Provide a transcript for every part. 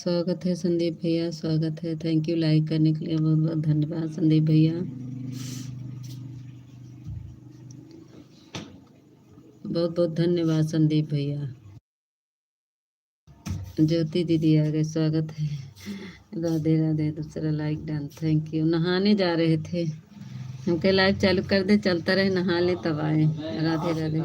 स्वागत है संदीप भैया, स्वागत है। थैंक यू लाइक करने के लिए, बहुत बहुत धन्यवाद संदीप भैया। बहुत बहुत धन्यवाद संदीप भैया। ज्योति दीदी आ गए, स्वागत है। राधे राधे। दूसरा लाइक डन, थैंक यू। नहाने जा रहे थे, हम कहे लाइव चालू कर दे, चलता रहे, नहा ले तब आए। राधे राधे।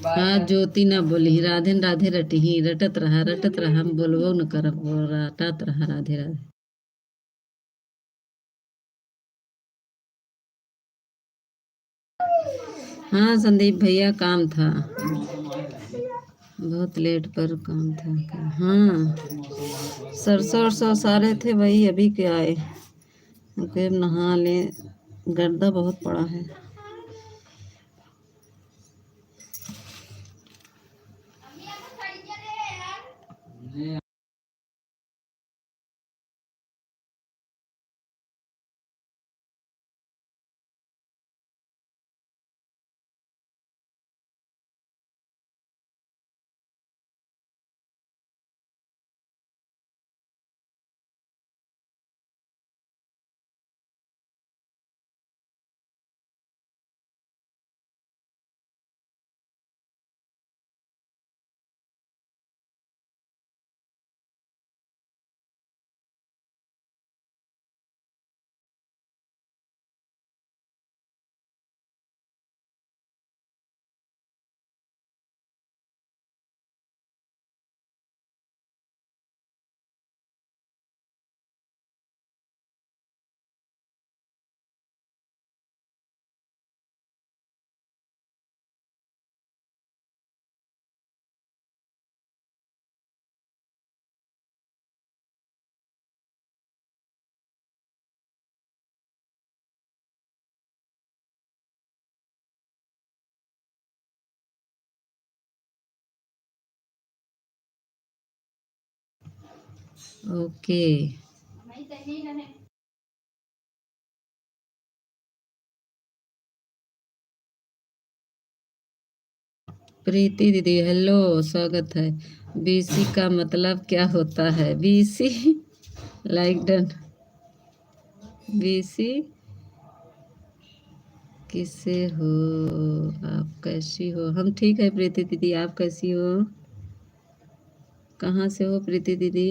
हाँ ज्योति ना बोली, राधे राधे रटी ही, रटत रहा, हम बोलबो न करब, रटत रहा राधे राधे। हाँ संदीप भैया, काम था, बहुत लेट पर काम था। हाँ सरसों वरसों सारे थे, वही अभी के आए। फिर नहा ले, गर्दा बहुत पड़ा है। ओके। प्रीति दीदी हेलो, स्वागत है। बीसी का मतलब क्या होता है? BC like done. बीसी किसे हो आप, कैसी हो? हम ठीक है प्रीति दीदी, आप कैसी हो? कहाँ से हो प्रीति दीदी?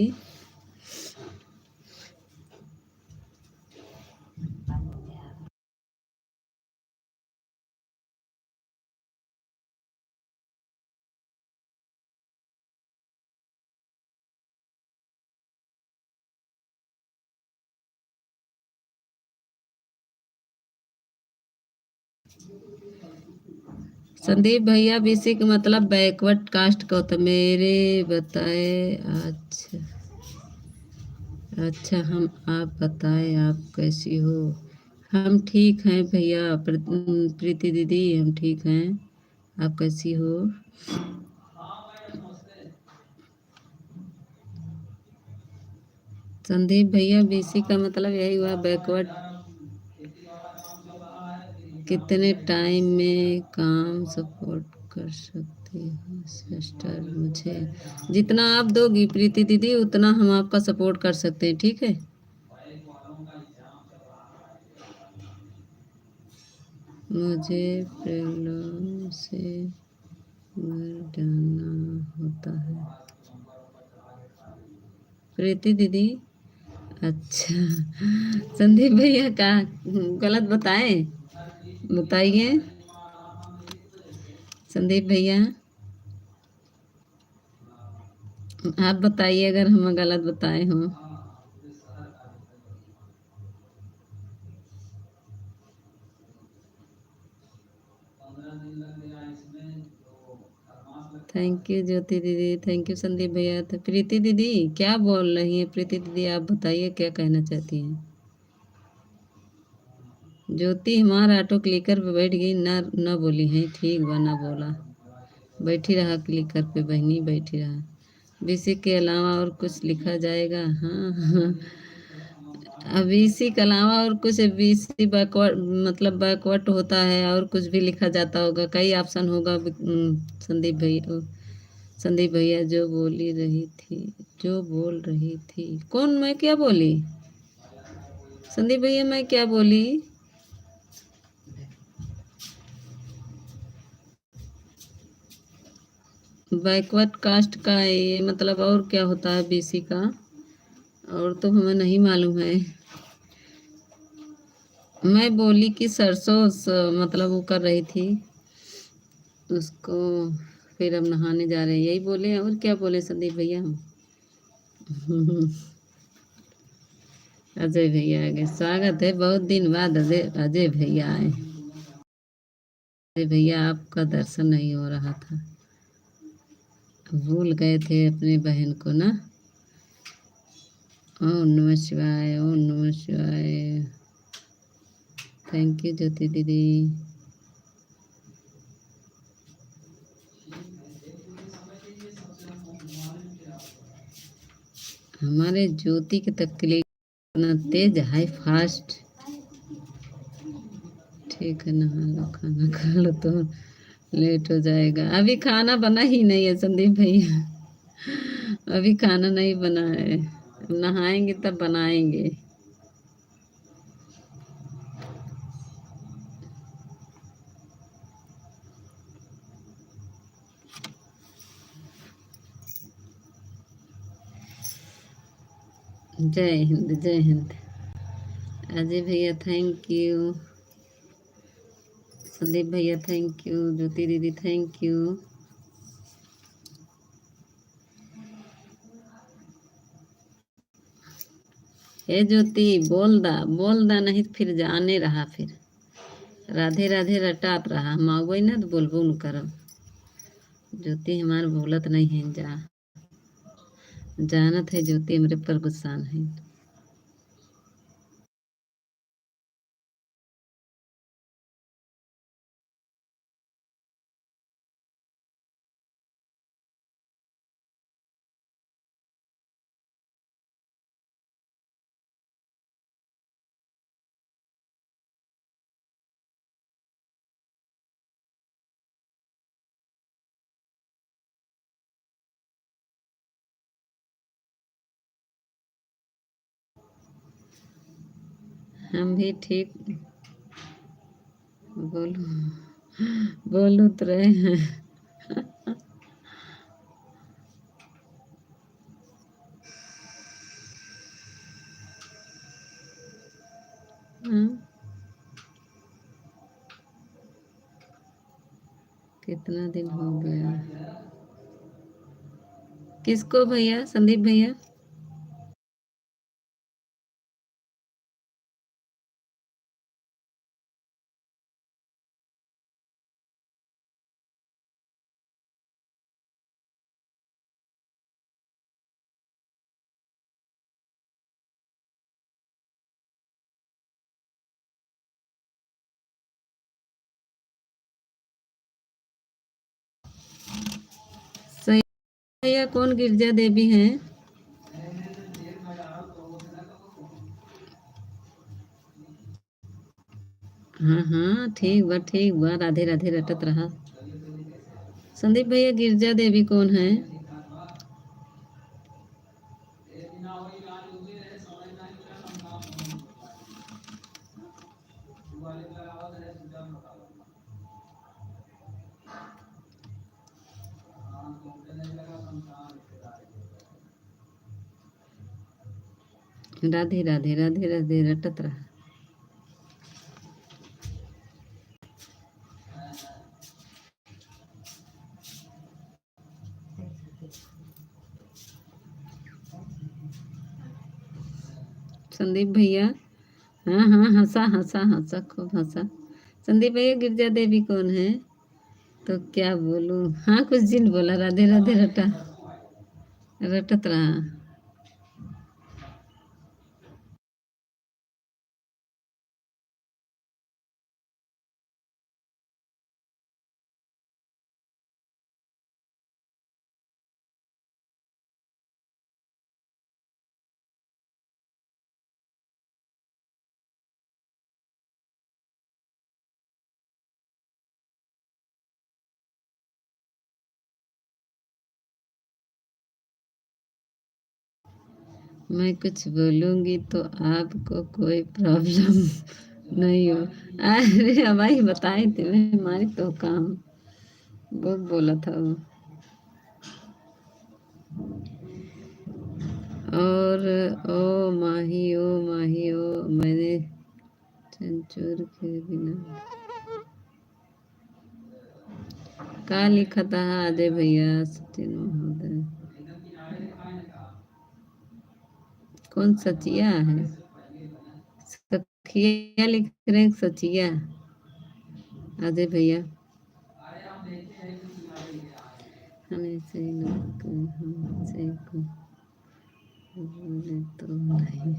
संदीप भैया, बीसी का मतलब बैकवर्ड कास्ट का होता, मेरे बताए। अच्छा अच्छा, हम आप बताएं, आप कैसी हो? हम ठीक हैं भैया, प्रीति दीदी हम ठीक हैं, आप कैसी हो? संदीप भैया, बीसी का मतलब यही हुआ, बैकवर्ड। कितने टाइम में काम सपोर्ट कर सकती हो सिस्टर? मुझे जितना आप दोगी प्रीति दीदी, उतना हम आपका सपोर्ट कर सकते हैं, ठीक है? मुझे प्रॉब्लम से मर जाना होता है प्रीति दीदी। अच्छा संदीप भैया का गलत बताएं? बताइए संदीप भैया, आप बताइए अगर हम गलत बताए हों। थैंक यू ज्योति दीदी, थैंक यू संदीप भैया। तो प्रीति दीदी क्या बोल रही हैं? प्रीति दीदी आप बताइए क्या कहना चाहती हैं? ज्योति हमारा ऑटो क्लिकर पे बैठ गई ना, ना बोली है, ठीक बा ना बोला, बैठी रहा क्लिकर पे बहनी, बैठी रहा। बीसी के अलावा और कुछ लिखा जाएगा? हाँ हाँ। अब बीसी के अलावा और कुछ, बीसी बैकवर्ड मतलब बैकवर्ड होता है, और कुछ भी लिखा जाता होगा, कई ऑप्शन होगा। संदीप भैया, संदीप भैया जो बोली रही थी, जो बोल रही थी कौन? मैं क्या बोली? संदीप भैया मैं क्या बोली? बैकवर्ड कास्ट का ये मतलब और क्या होता है बीसी का? और तो हमें नहीं मालूम है। मैं बोली कि सरसों मतलब वो कर रही थी उसको, फिर अब नहाने जा रहे हैं, यही बोले और क्या बोले संदीप भैया हम? अजय भैया आ गए, स्वागत है, बहुत दिन बाद अजय अजय भैया आए। अजय भैया आपका दर्शन नहीं हो रहा था, भूल गए थे अपनी बहन को ना। ओम नमः शिवाय, ओम नमः शिवाय। थैंक यू ज्योति दीदी। हमारे ज्योति की तकलीफ इतना तेज हाई फास्ट। ठीक है, नहा लो, खाना खा लो तो लेट हो जाएगा। अभी खाना बना ही नहीं है संदीप भैया, अभी खाना नहीं बना है, नहाएंगे तब बनाएंगे। जय हिंद, जय हिंद। अजय भैया थैंक यू, संदीप भैया थैंक यू, ज्योति दीदी थैंक यू। हे ज्योति बोल दा नहीं तो फिर जाने रहा, फिर राधे राधे रटात रहा, हम आगो ना तो बोलबो न करब। ज्योति हमार बोलत नहीं है, जानत है ज्योति हमरे पर गुस्सा है। हम भी ठीक। बोलो, बोलो तो रहे हैं। हाँ, कितना दिन हो गया? किसको भैया? संदीप भैया? सही भैया कौन गिरजा देवी हैं? हाँ हाँ, ठीक बा, राधे राधे रटत रहा। संदीप भैया गिरजा देवी कौन है? राधे राधे राधे राधे रटत रहा। संदीप भैया, हाँ हाँ, हंसा हंसा हंसा, खूब हंसा। संदीप भैया गिरजा देवी कौन है? तो क्या बोलूं? हाँ कुछ दिन बोला, राधे राधे रटा रटत रहा। मैं कुछ बोलूंगी तो आपको कोई प्रॉब्लम नहीं हो? अरे भाई बताए थे मैं, हमारी तो काम बहुत बोला था वो। और ओ माही ओ, मैंने चंचूर के बिना का लिखा था अजय भैया सचिन महोदय? कौन सचिया है? सखिया लिख रहे हैं, सचिया। अजय भैया हमें से लोग हमसे को बोले तो नहीं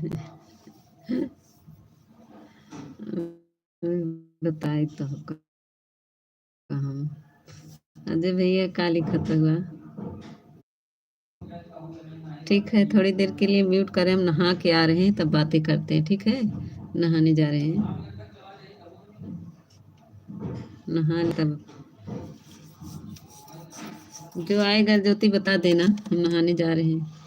बताए तो हम। अजय भैया का लिखा था हुआ? ठीक है, थोड़ी देर के लिए म्यूट करें, हम नहा के आ रहे हैं तब बातें करते हैं, ठीक है? नहाने जा रहे हैं, नहा तब जो आएगा ज्योति बता देना, हम नहाने जा रहे हैं।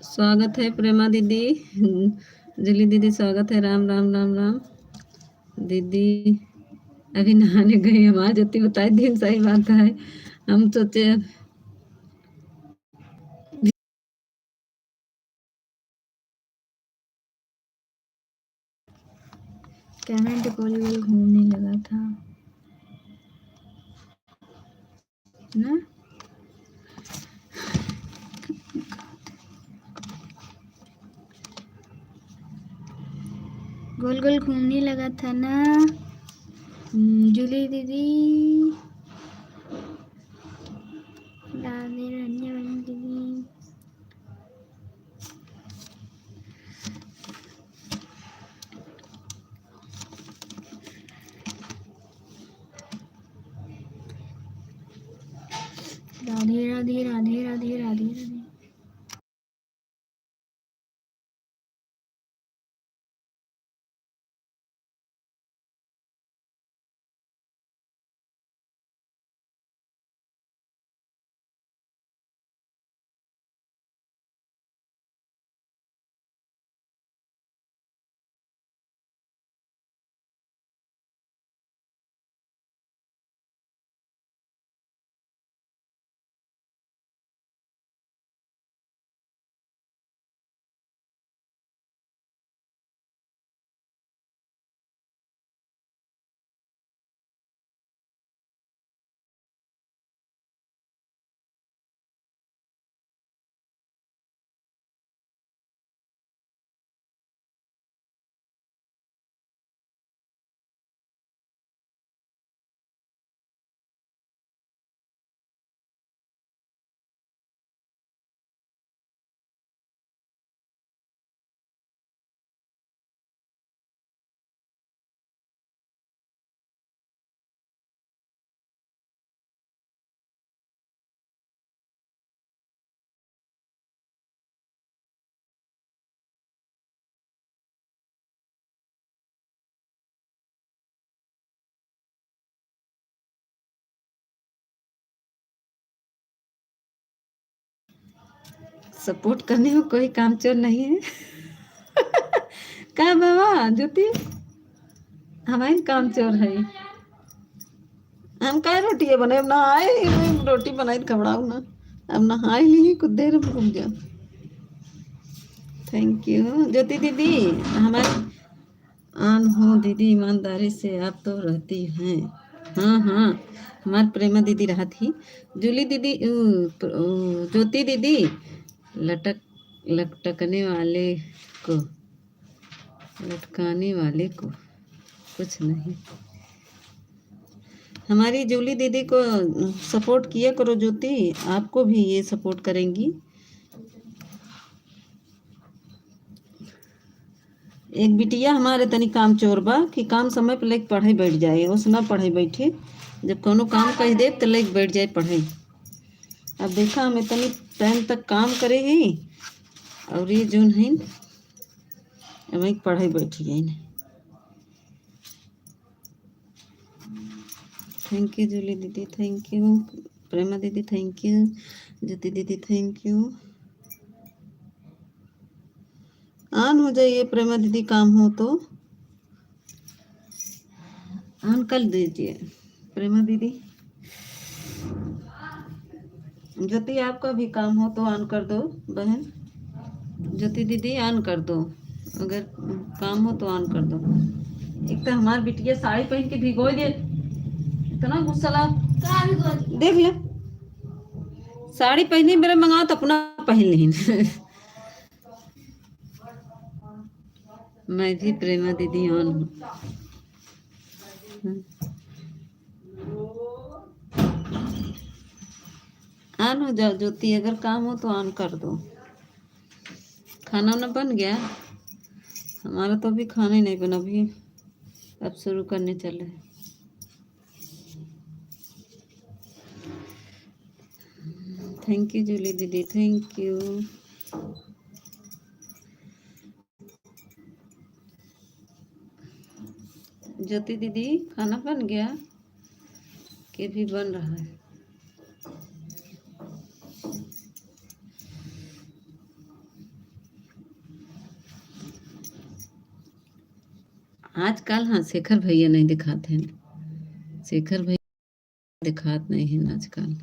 स्वागत है प्रेमा दीदी, जुली दीदी स्वागत है। राम राम राम राम दीदी। अभी नहाने गए, हमारा ज्योति बताए दिन, सही बात है। हम सोचे कैनेट गोल गोल घूमने लगा था ना, गोल गोल घूमने लगा था ना। जूली दीदी, राधे रंजन दीदी। राधे राधे राधे राधे राधे राधे। सपोर्ट करने में कोई कामचोर नहीं है। का बाबा ज्योति हमारे कामचोर है। हम का रोटी बने अब नहाए रोटी बनाई खबड़ाऊ ना अब नहाए ली कुछ देर में रुक जाओ। थैंक यू ज्योति दीदी हमारे आन हो दीदी ईमानदारी से आप तो रहती हैं। हाँ हाँ हमारी प्रेमा दीदी रहा थी। जूली दीदी ज्योति दीदी लटक लटकने वाले को लटकाने वाले को कुछ नहीं। हमारी जूली दीदी को सपोर्ट किया करो ज्योति आपको भी ये सपोर्ट करेंगी। एक बिटिया हमारे तनी काम चोर बा कि काम समय पर लेके पढ़ाई बैठ जाए उस ना पढ़ाई बैठे जब कोनो काम कह दे तो लेके बैठ जाए पढ़ाई। अब देखा हमें तनी टाइम तक काम करेगी और ये जो है अब पढ़ाई बैठी गई ना। थैंक यू जूली दीदी थैंक यू प्रेमा दीदी थैंक यू ज्योति दीदी थैंक यू। ऑन हो जाइए प्रेमा दीदी काम हो तो ऑन कर दीजिए प्रेमा दीदी। ज्योति आपका भी काम हो तो ऑन कर दो बहन। ज्योति दीदी ऑन कर दो अगर काम हो तो ऑन कर दो। एक तो हमारी बिटिया साड़ी पहन के भिगो दे इतना गुस्सा ला देख ले साड़ी पहनी मेरे मंगाओ तो अपना पहन नहीं। मैं भी प्रेमा दीदी ऑन हूँ। ऑन हो जाओ ज्योति अगर काम हो तो ऑन कर दो। खाना वाना बन गया हमारा तो अभी खाना ही नहीं बना अभी अब शुरू करने चले। थैंक यू जूली दीदी थैंक यू। ज्योति दीदी खाना बन गया कि भी बन रहा है। आजकल हाँ शेखर भैया नहीं दिखाते हैं शेखर भैया दिखाते नहीं हैं आजकल।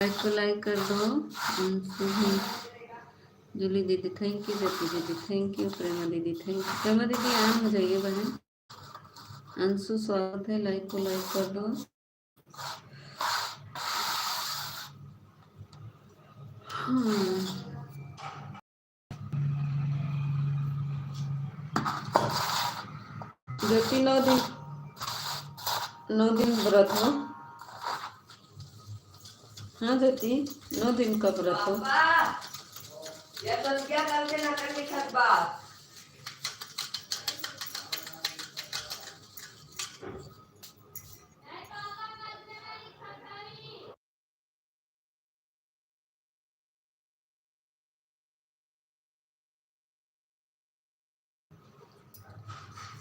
लाइक को लाइक कर दो। अंशु भी, जूली दीदी थैंक यू, ज्योति दीदी थैंक यू, प्रेमा दीदी थैंक यू। प्रेमा दीदी आन हो जाइए बहन। अंशु स्वागत है, लाइक को लाइक कर दो। ज्योति 9 दिन व्रत हो। हाँ ज्योति 9 दिन का व्रत हो।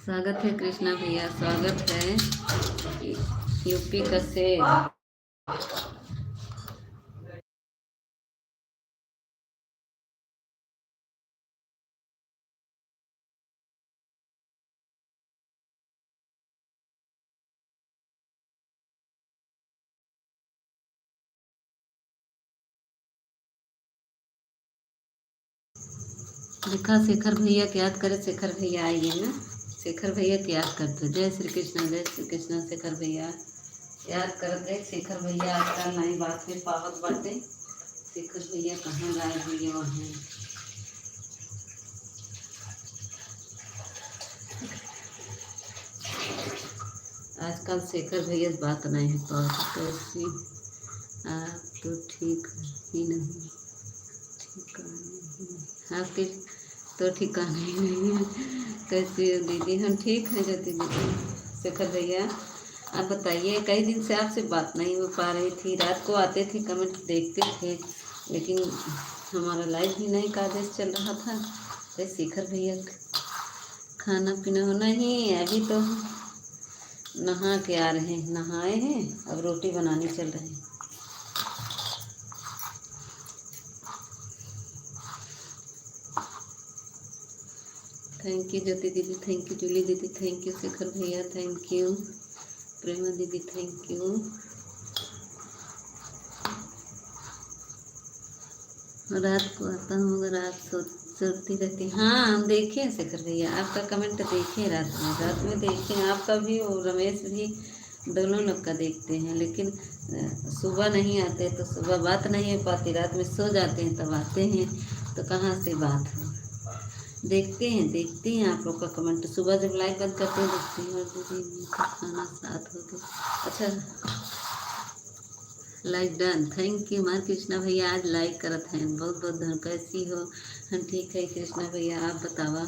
स्वागत है कृष्णा भैया, स्वागत है। यूपी का से लिखा शेखर भैया की याद करे। शेखर भैया आइए ना, शेखर भैया की याद करते। जय श्री कृष्ण, जय श्री कृष्ण। शेखर भैया याद करते। शेखर भैया आजकल नई बात में पावत बाटे। शेखर भैया कहाँ गायब हुए वहाँ। आजकल शेखर भैया बात नहीं है पावत। कैसी आप तो ठीक ही नहीं, आपके तो ठिकाना ही नहीं है। कैसे हो दीदी? हम ठीक हैं ज्योति दीदी। शेखर भैया आप बताइए, कई दिन से आपसे बात नहीं हो पा रही थी। रात को आते थे, कमेंट देखते थे, लेकिन हमारा लाइव भी नहीं का आदेश चल रहा था। तो शेखर भैया खाना पीना हो नहीं, अभी तो नहा के आ रहे हैं, नहाए हैं, अब रोटी बनानी चल रही है। थैंक यू ज्योति दीदी, थैंक यू जूली दीदी, थैंक यू शेखर भैया, थैंक यू प्रेमा दीदी, थैंक यू। रात को आता हूँ मगर आप सोती रहती। हाँ हम देखें शेखर भैया, आपका कमेंट देखें, रात में देखें, आपका भी और रमेश भी, दोनों लोग का देखते हैं। लेकिन सुबह नहीं आते तो सुबह बात नहीं हो पाती, रात में सो जाते हैं तब आते हैं, तो कहाँ से बात हो। देखते हैं आप लोग का कमेंट। सुबह जब लाइव बंद करते हैं देखते हैं। और दीदी का खाना साथ हो गया। अच्छा लाइक डन, थैंक यू। मार कृष्णा भैया आज लाइक करत हैं, बहुत बहुत धन्यवाद। कैसी हो? हम ठीक है कृष्णा भैया, आप बतावा।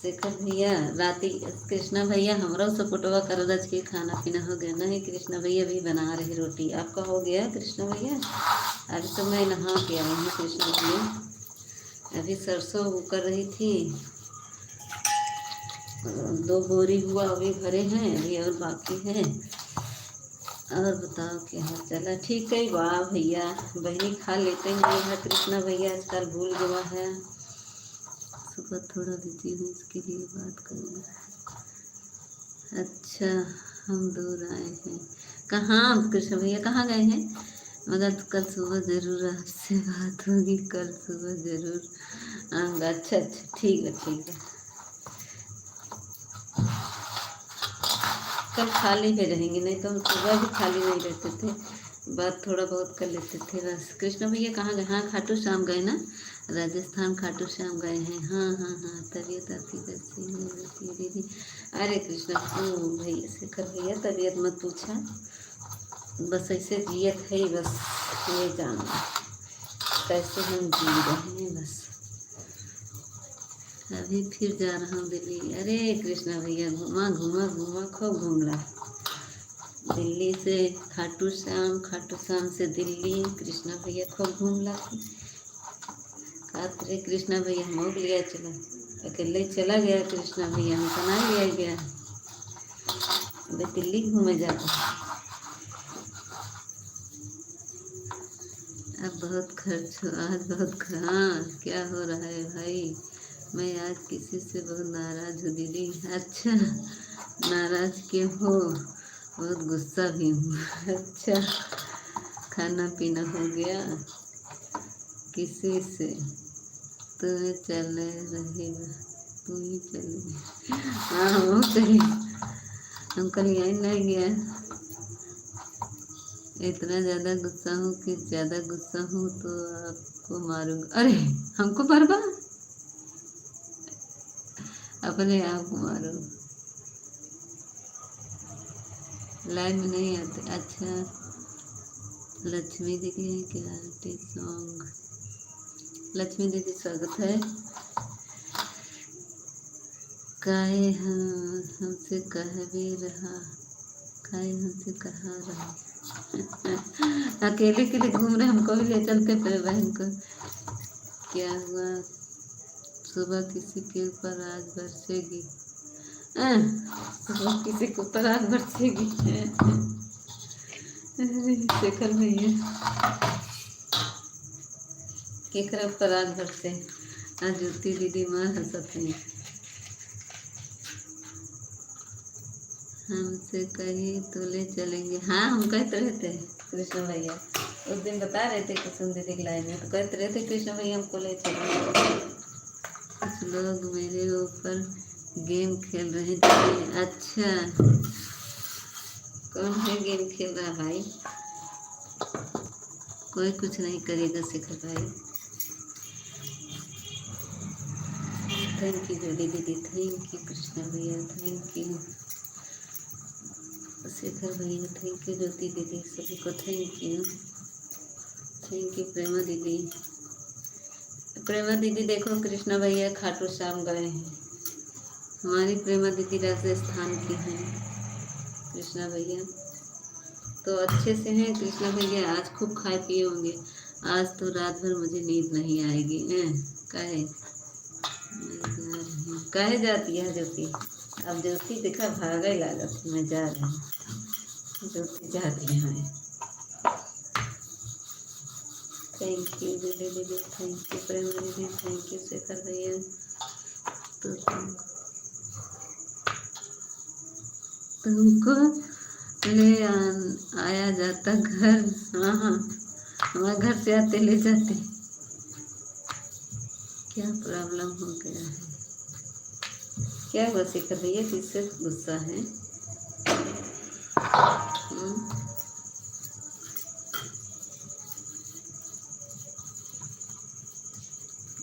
शेखर भैया राती कृष्णा भैया हमारा सपोर्टवा कर रज के खाना पीना हो गया नहीं? कृष्णा भैया भी बना रहे रोटी। आपका हो गया कृष्णा भैया? अभी तो मैं नहा के आई हूँ कृष्णा भैया। अभी सरसों कर रही थी, 2 बोरी हुआ अभी भरे हैं, अभी और बाकी है। और बताओ क्या हाल चला? ठीक है वाह भैया बहनी खा लेते हैं। यह कृष्णा भैया आजकल भूल गया है। सुबह थोड़ा बिजी हूँ, इसके लिए बात करूँगा। अच्छा हम दूर आए हैं। कहाँ कृष्ण भैया कहाँ गए हैं? मगर कल सुबह ज़रूर आपसे बात होगी, कल सुबह ज़रूर आऊँगा। अच्छा ठीक है ठीक है। कल खाली पे रहेंगे, नहीं तो हम सुबह भी खाली नहीं रहते थे, बात थोड़ा बहुत कर लेते थे बस। कृष्ण भैया कहाँ गए? हाँ खाटू श्याम गए ना, राजस्थान खाटू श्याम गए हैं। हाँ तबीयत आपकी कैसी है दीदी? अरे कृष्ण भैया शेखर भैया तबीयत मत पूछा, बस ऐसे जियत है बस, ये जाना कैसे हम जी रहे हैं बस। अभी फिर जा रहा हूँ दिल्ली। अरे कृष्णा भैया घूमा खूब घूम रहा। दिल्ली से खाटू श्याम से दिल्ली। कृष्णा भैया खूब घूम ला। रे कृष्णा भैया हम लिया चला, अकेले चला गया कृष्णा भैया, हमको ना लिया गया। अबे दिल्ली घूमे जाता। अब बहुत खर्च हो आज, बहुत हाँ क्या हो रहा है भाई? मैं आज किसी से बहुत नाराज़ हूँ दीदी। अच्छा नाराज़ क्यों हो? बहुत गुस्सा भी हूँ। अच्छा खाना पीना हो गया किसी से? तुम्हें चले रही तू ही चले। हाँ वो चली, अंकल यही नहीं गया। इतना ज़्यादा गुस्सा हूँ कि ज़्यादा गुस्सा हूँ तो आपको मारूंगा। अरे हमको बर्बा, अपने आप को मारो। लाइन में नहीं आते। अच्छा लक्ष्मी दीदी है क्या? सॉन्ग लक्ष्मी दीदी स्वागत है। काहे हमसे कह भी रहा, काहे हमसे कहा रहा। अकेले के लिए घूम रहे, हमको भी ले चलते फिर बहन को। क्या हुआ? सुबह किसी के ऊपर आज बरसेगी। सुबह किसी के ऊपर आज बरसेगी। शेखर भैया केकरा ऊपर आज बरसे? आज ज्योति दीदी माँ हंसत नहीं। हमसे कहीं तो ले चलेंगे। हाँ हम कहते रहते कृष्ण भैया, उस दिन बता रहे थे कुसुम दीदी की लाइन में, तो कहते रहते कृष्ण भैया हमको ले चलेंगे। कुछ लोग मेरे ऊपर गेम खेल रहे थे। अच्छा कौन है गेम खेल रहा भाई? कोई कुछ नहीं करेगा शेखर भाई। थैंक यू जोड़ी दीदी, थैंक यू कृष्णा भैया, थैंक यू शेखर भैया, थैंक यू ज्योति दीदी, सभी को थैंक यू। थैंक यू प्रेमा दीदी। प्रेमा दीदी देखो कृष्णा भैया खाटू श्याम गए हैं। हमारी प्रेमा दीदी राजस्थान की हैं। कृष्णा भैया तो अच्छे से हैं। कृष्णा भैया आज खूब खाए पिए होंगे। आज तो रात भर मुझे नींद नहीं आएगी। काहे काहे जाती है ज्योति? अब ज्योति देखा भागे लागत मैं जा रही हूँ। ज्योति जा रही है। थैंक यू दीदी दीदी, थैंक यू प्रेमा दीदी, थैंक यू शेखर भैया। तो तुमको ले आया जाता घर। हाँ हाँ हमारे घर से आते ले जाते। क्या प्रॉब्लम हो गया है? क्या हुआ शेखर भैया, किससे गुस्सा है?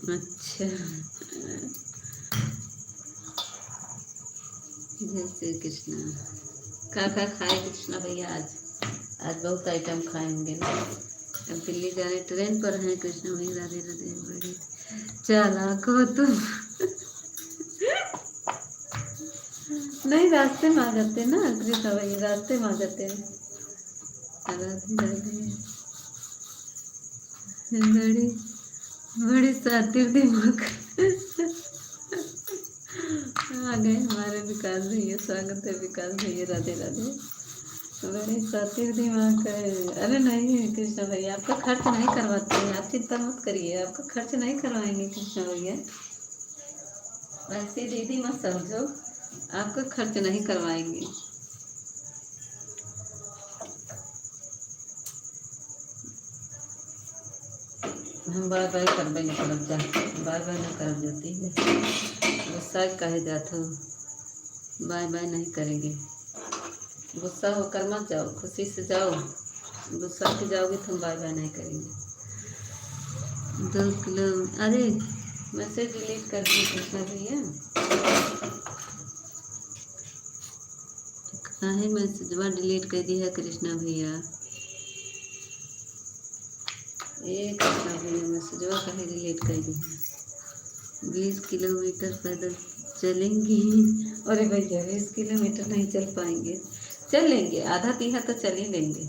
अच्छा जय श्री कृष्णा। क्या खाए कृष्णा भैया? आज बहुत आइटम खाएंगे ना। अब दिल्ली जाने ट्रेन पर हैं कृष्णा भैया। राधे राधे। बड़ी चालाक हो तुम। नहीं रास्ते में आ जाते ना कृष्णा भैया, रास्ते में आ जाते हैं। राधे राधे। बड़ी बड़ी शातिर दिमाग। आ गए हमारे विकास भैया, स्वागत है विकास भैया। राधे राधे। बड़ी शातिर दिमाग है। अरे नहीं कृष्णा भैया आपका खर्च नहीं करवाते हैं, आप चिंता मत करिए, आपका खर्च नहीं करवाएंगे कृष्णा भैया। वैसे दीदी मत समझो, आपका खर्च नहीं करवाएंगे। हम बाय बाय कर देंगे तरफ जा, बाय बाय ना कर देती है। गुस्सा कहे जाते हो, बाय बाय नहीं करेंगे। गुस्सा होकर मत जाओ, खुशी से जाओ। गुस्सा के जाओगे तो हम बाय बाय नहीं करेंगे। 2 किलो। अरे मैसेज डिलीट कर दी कृष्णा भैया। काहे मैसेजवा डिलीट कर दी है कृष्णा भैया? एक कृष्णा भैया मैसेजवा काहे डिलीट कर दी है? 20 किलोमीटर पैदल चलेंगे। अरे भैया 20 किलोमीटर नहीं चल पाएंगे। चल लेंगे, आधा तीहा तो चल ही लेंगे।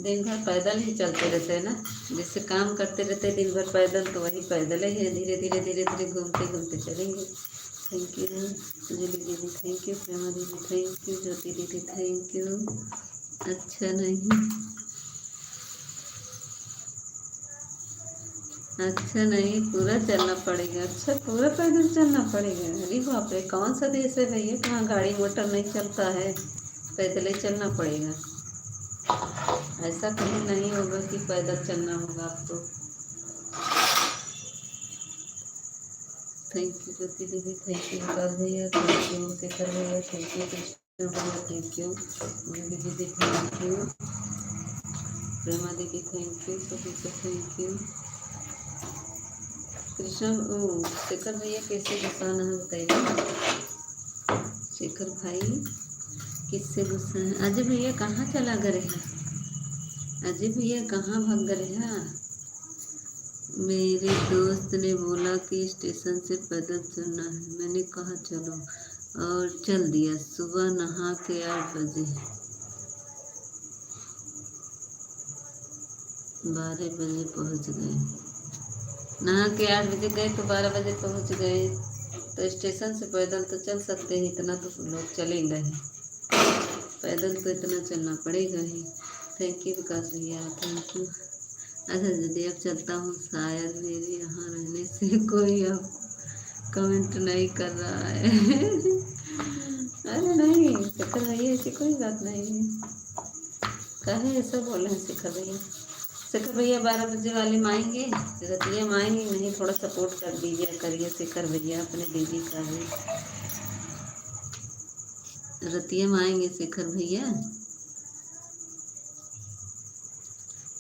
दिन भर पैदल ही चलते रहते हैं ना, जैसे काम करते रहते दिन भर पैदल, तो वही पैदल ही है। धीरे धीरे धीरे धीरे घूमते घूमते चलेंगे। थैंक यू अंजलि दीदी, थैंक यू प्रेमा दीदी, थैंक यू ज्योति दीदी, थैंक यू। अच्छा नहीं अच्छा नहीं, पूरा चलना पड़ेगा। अच्छा, पूरा पैदल चलना पड़ेगा? अरे बाप रे, कौन सा देश है भैया, कहाँ गाड़ी मोटर नहीं चलता है, पैदल ही चलना पड़ेगा? ऐसा कहीं नहीं होगा कि पैदल चलना होगा आपको। थैंक यू ज्योति दीदी, थैंक यू विकास भैया, थैंक यू शेखर भैया, थैंक यू कृष्ण भैया, थैंक यू दीदी दीदी, थैंक यू प्रेमा दीदी, थैंक यू सभी को, थैंक यू। कृष्ण शेखर भैया कैसे गुस्सा है बताइए। शेखर भाई किससे गुस्सा है? अजय भैया कहाँ चला गए है? अजय भैया कहाँ भाग गए हैं? मेरे दोस्त ने बोला कि स्टेशन से पैदल चलना है, मैंने कहा चलो, और चल दिया। सुबह नहा के 8 बजे, 12 बजे पहुंच गए। नहा के 8 बजे गए तो 12 बजे पहुंच गए। तो स्टेशन से पैदल तो चल सकते हैं, इतना तो लोग चले ही रहे, पैदल तो इतना चलना पड़ेगा ही। थैंक यू विकास भैया, थैंक यू। अच्छा दीदी अब चलता हूँ, शायद मेरे यहाँ रहने से कोई अब कमेंट नहीं कर रहा है। अरे नहीं शेखर भैया, ऐसी कोई बात नहीं है, कहे ऐसा बोले हैं शेखर भैया। शेखर भैया 12 बजे वाले में आएंगे, रतिया में आएंगे नहीं, थोड़ा सपोर्ट कर दीजिए, करिए शेखर भैया अपने दीदी का भी। रतिया में आएंगे शेखर भैया,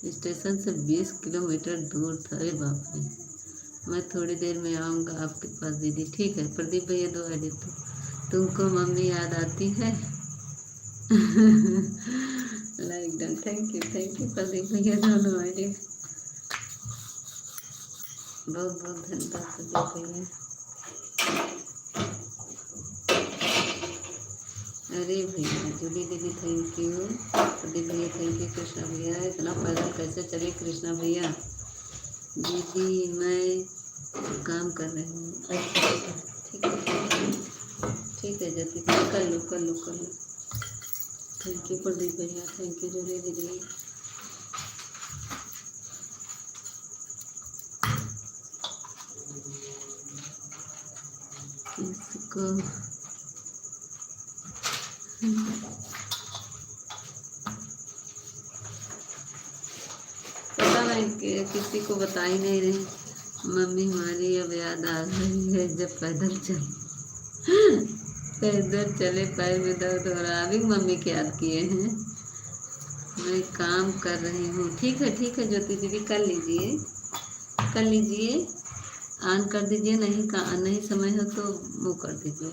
स्टेशन से 20 किलोमीटर दूर था। अरे बाप रे, मैं थोड़ी देर में आऊँगा आपके पास दीदी, ठीक है। प्रदीप भैया दो आईडी, तो तुमको मम्मी याद आती है? Like done, thank you Pradeep भैया, दोनों आईडी, बहुत बहुत धन्यवाद प्रदीप भैया। अरे भैया जूली दीदी थैंक यू, प्रदीप भैया थैंक यू, कृष्णा भैया इतना पैदल कैसे चले कृष्णा भैया? दीदी मैं काम कर रही हूँ। अच्छा ठीक है, ठीक है ज्योति, कर लो कर लो कर लो। थैंक यू प्रदीप भैया, थैंक यू जूली दीदी। इसको पता नहीं किसी को बता ही नहीं रही। मम्मी हमारी अब याद आ रही है जब पैदल चले पैर में दर्द हो रहा। अभी मम्मी की याद किए हैं। मैं काम कर रही हूँ, ठीक है ज्योति दीदी, कर लीजिए ऑन कर दीजिए, नहीं समय हो तो वो कर दीजिए।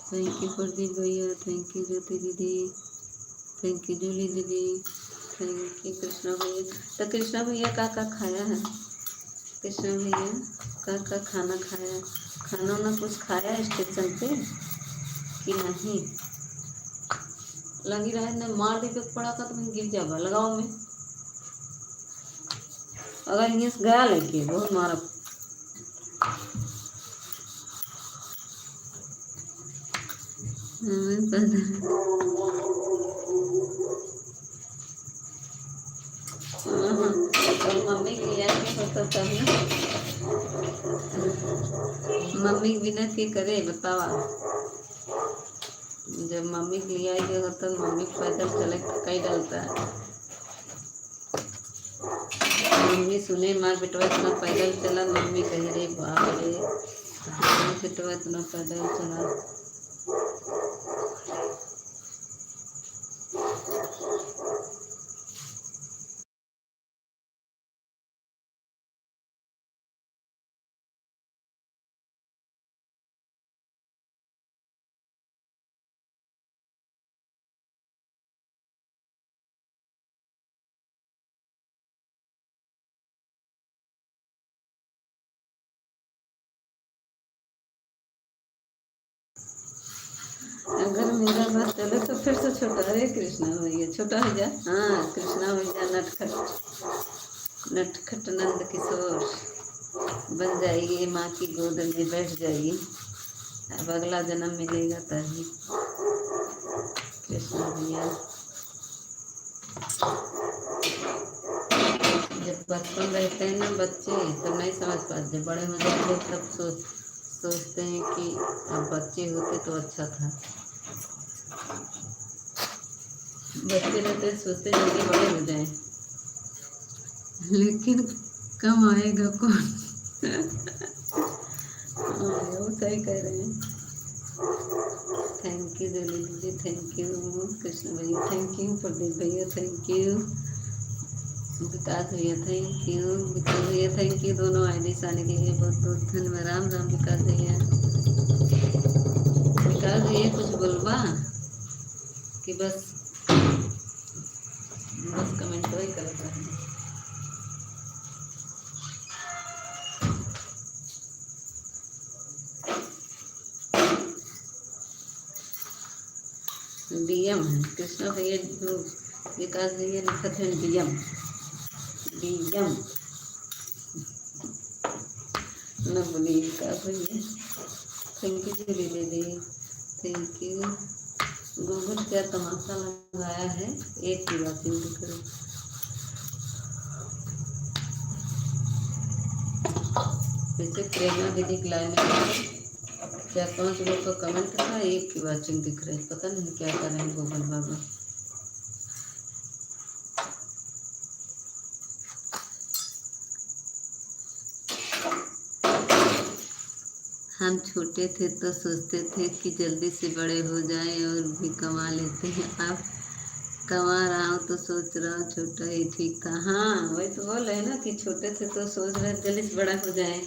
थैंक यू प्रदीप भैया, थैंक यू ज्योति दीदी, थैंक यू जूली दीदी, थैंक यू कृष्णा भैया। तो कृष्णा भैया का खाया है? कृष्णा भैया का खाना खाया? खाना ना कुछ खाया स्टेशन पे कि नहीं? लगी रहे न मार दी पे पड़ा का तो मैं गिर जाऊंगा, लगाओ में अगर यहाँ से गया लेके बहुत मारा। तो मम्मी के लिए होता तब ना, मम्मी बिना के करे बतावा, जब मम्मी के लिए आएगी होता मम्मी पैदल चले कहीं डलता है। मम्मी सुने माँ बेटवा इतना पैदल चला, मम्मी कह रही बाप रे बेटवा इतना पैदल चला। अगर मेरा बात चले तो फिर से छोटा, अरे कृष्णा भैया छोटा हो जा, हाँ कृष्णा भैया नटखट नंद किशोर बन जाएगी, माँ की गोद में बैठ जाएगी, अब अगला जन्म मिलेगा तभी। कृष्णा भैया जब बचपन रहते हैं ना बच्चे तब नहीं समझ पाते, जब बड़े हो जाते हैं तब सोचते हैं कि अब बच्चे होते तो अच्छा था। बच्चे रहते हैं सोचते जल्दी बड़े हो जाएं, लेकिन कम आएगा कौन। हाँ वो सही कह रहे हैं। थैंक यू दिल्ली दीदी, थैंक यू कृष्ण भैया, थैंक यू प्रदीप भैया, थैंक यू विकास भैया, थैंक यू विकास भैया, थैंक यू दोनों आईडी से आने के लिए बहुत बहुत धन्यवाद। राम राम विकास भैया। विकास भैया कुछ बोलवा कि बस कमेंट ही करता है। डीएम है कृष्णा भैया, विकास भैया लिखत है डीएम डीएम न बोली विकास भैया। थैंक यू जी दीदी, थैंक यू। गूगल क्या तमाशा लगाया है, एक की बात नहीं करो। वैसे प्रेरणा दीदी की लाइन में 4-5 लोग का कमेंट था, एक की वाचिंग दिख रही, पता नहीं क्या कर रहे हैं गूगल बाबा। हम छोटे थे तो सोचते थे कि जल्दी से बड़े हो जाएं और भी कमा लेते हैं, अब कमा रहा हूँ तो सोच रहा हूँ छोटा ही ठीक था। हाँ वही तो बोल रहे ना कि छोटे थे तो सोच रहे जल्दी से बड़ा हो जाए,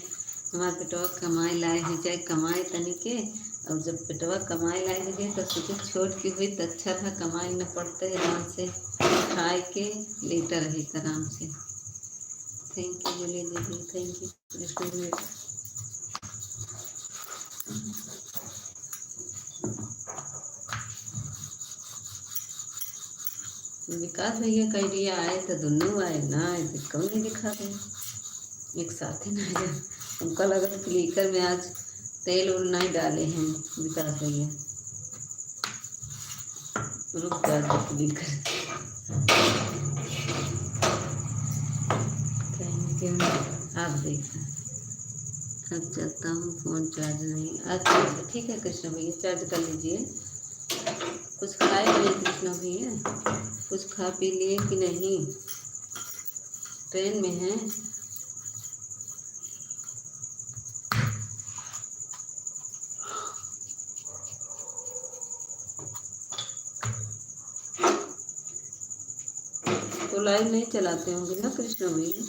हमारे पेटवा कमाई लाए हो जाए, कमाए तनी के। और जब पेटवा कमाई लाए हो गए तो सोचे छोट की हुई तो अच्छा था, कमाई न पड़ते आराम से खाए के लेटा रही आराम से। थैंक यू बोले दीदी, थैंक यू कृष्ण। विकास भैया का आइडिया आए तो दोनों आए ना आए तो कम नहीं दिखा दे, एक साथ ही ना जाए। उनका लगा क्लिकर में आज तेल उल नहीं डाले हैं विकास भैया, रुक जा क्लिकर। Thank you. आप देखना अब चलता हूँ, फ़ोन चार्ज नहीं। अच्छा ठीक है कृष्ण भैया, चार्ज कर लीजिए। कुछ खाए नहीं कृष्ण भैया, कुछ खा पी लिए कि नहीं, ट्रेन में हैं? तो लाइव नहीं चलाते होंगे ना कृष्ण भैया,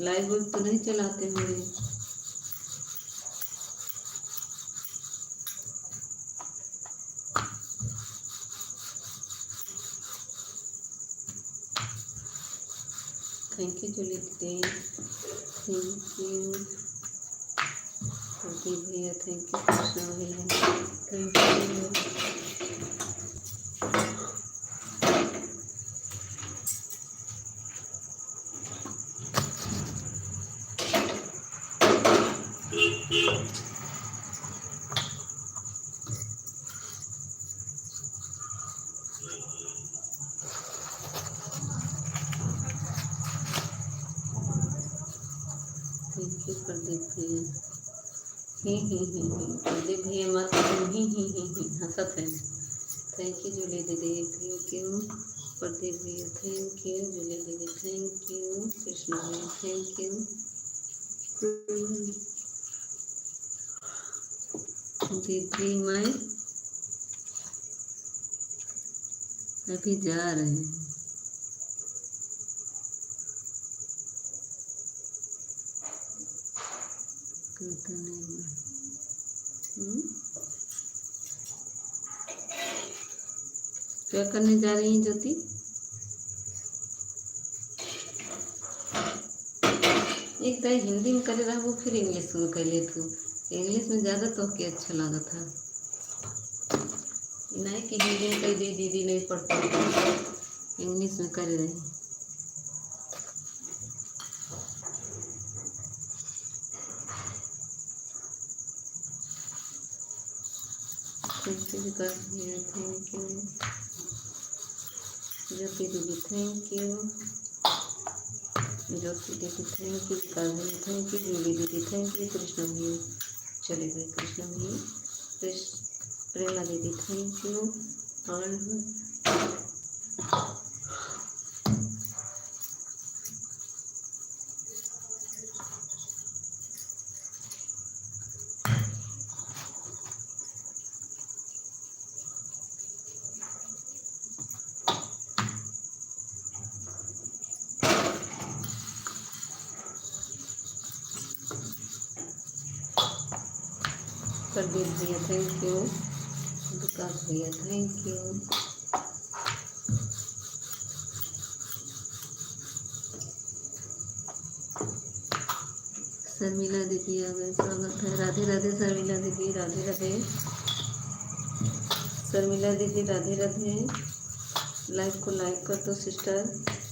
लाइव तो नहीं चलाते होंगे। थैंक यू जूली दीदी, थैंक यू प्रदीप भैया, थैंक यू कृष्णा भैया, thank you. Thank you Pradeep भैया, ही प्रदीप भैया मत ही हंसत है। थैंक यू जूली दीदी, थैंक यू प्रदीप भैया, थैंक यू जूली दीदी, थैंक यू कृष्ण भैया, थैंक यू। दीदी मैं अभी जा रहे हैं, कहता नहीं क्या करने जा रही हैं ज्योति? एक तो हिंदी में करे रहा वो, फिर इंग्लिश में कर ले तू, इंग्लिश में ज़्यादा तो क्या अच्छा लगा था। नहीं कि हिंदी में कही दी दीदी नहीं पढ़ती, इंग्लिश में कर रही। थैंक यू विकास भैया, थैंक यू ज्योति दीदी, थैंक यू। ज्योति दीदी थैंक यू, विकास दीदी थैंक यू, जूली दीदी थैंक यू, कृष्णा भैया चले गए, कृष्णा भैया, प्रेमा दीदी थैंक यू, और प्रदीप भैया थैंक यू, विकास भैया थैंक यू, शर्मिला दीदी आ गए, स्वागत है, राधे राधे शर्मिला दीदी, राधे राधे शर्मिला दीदी, राधे राधे। लाइव को लाइक कर दो सिस्टर।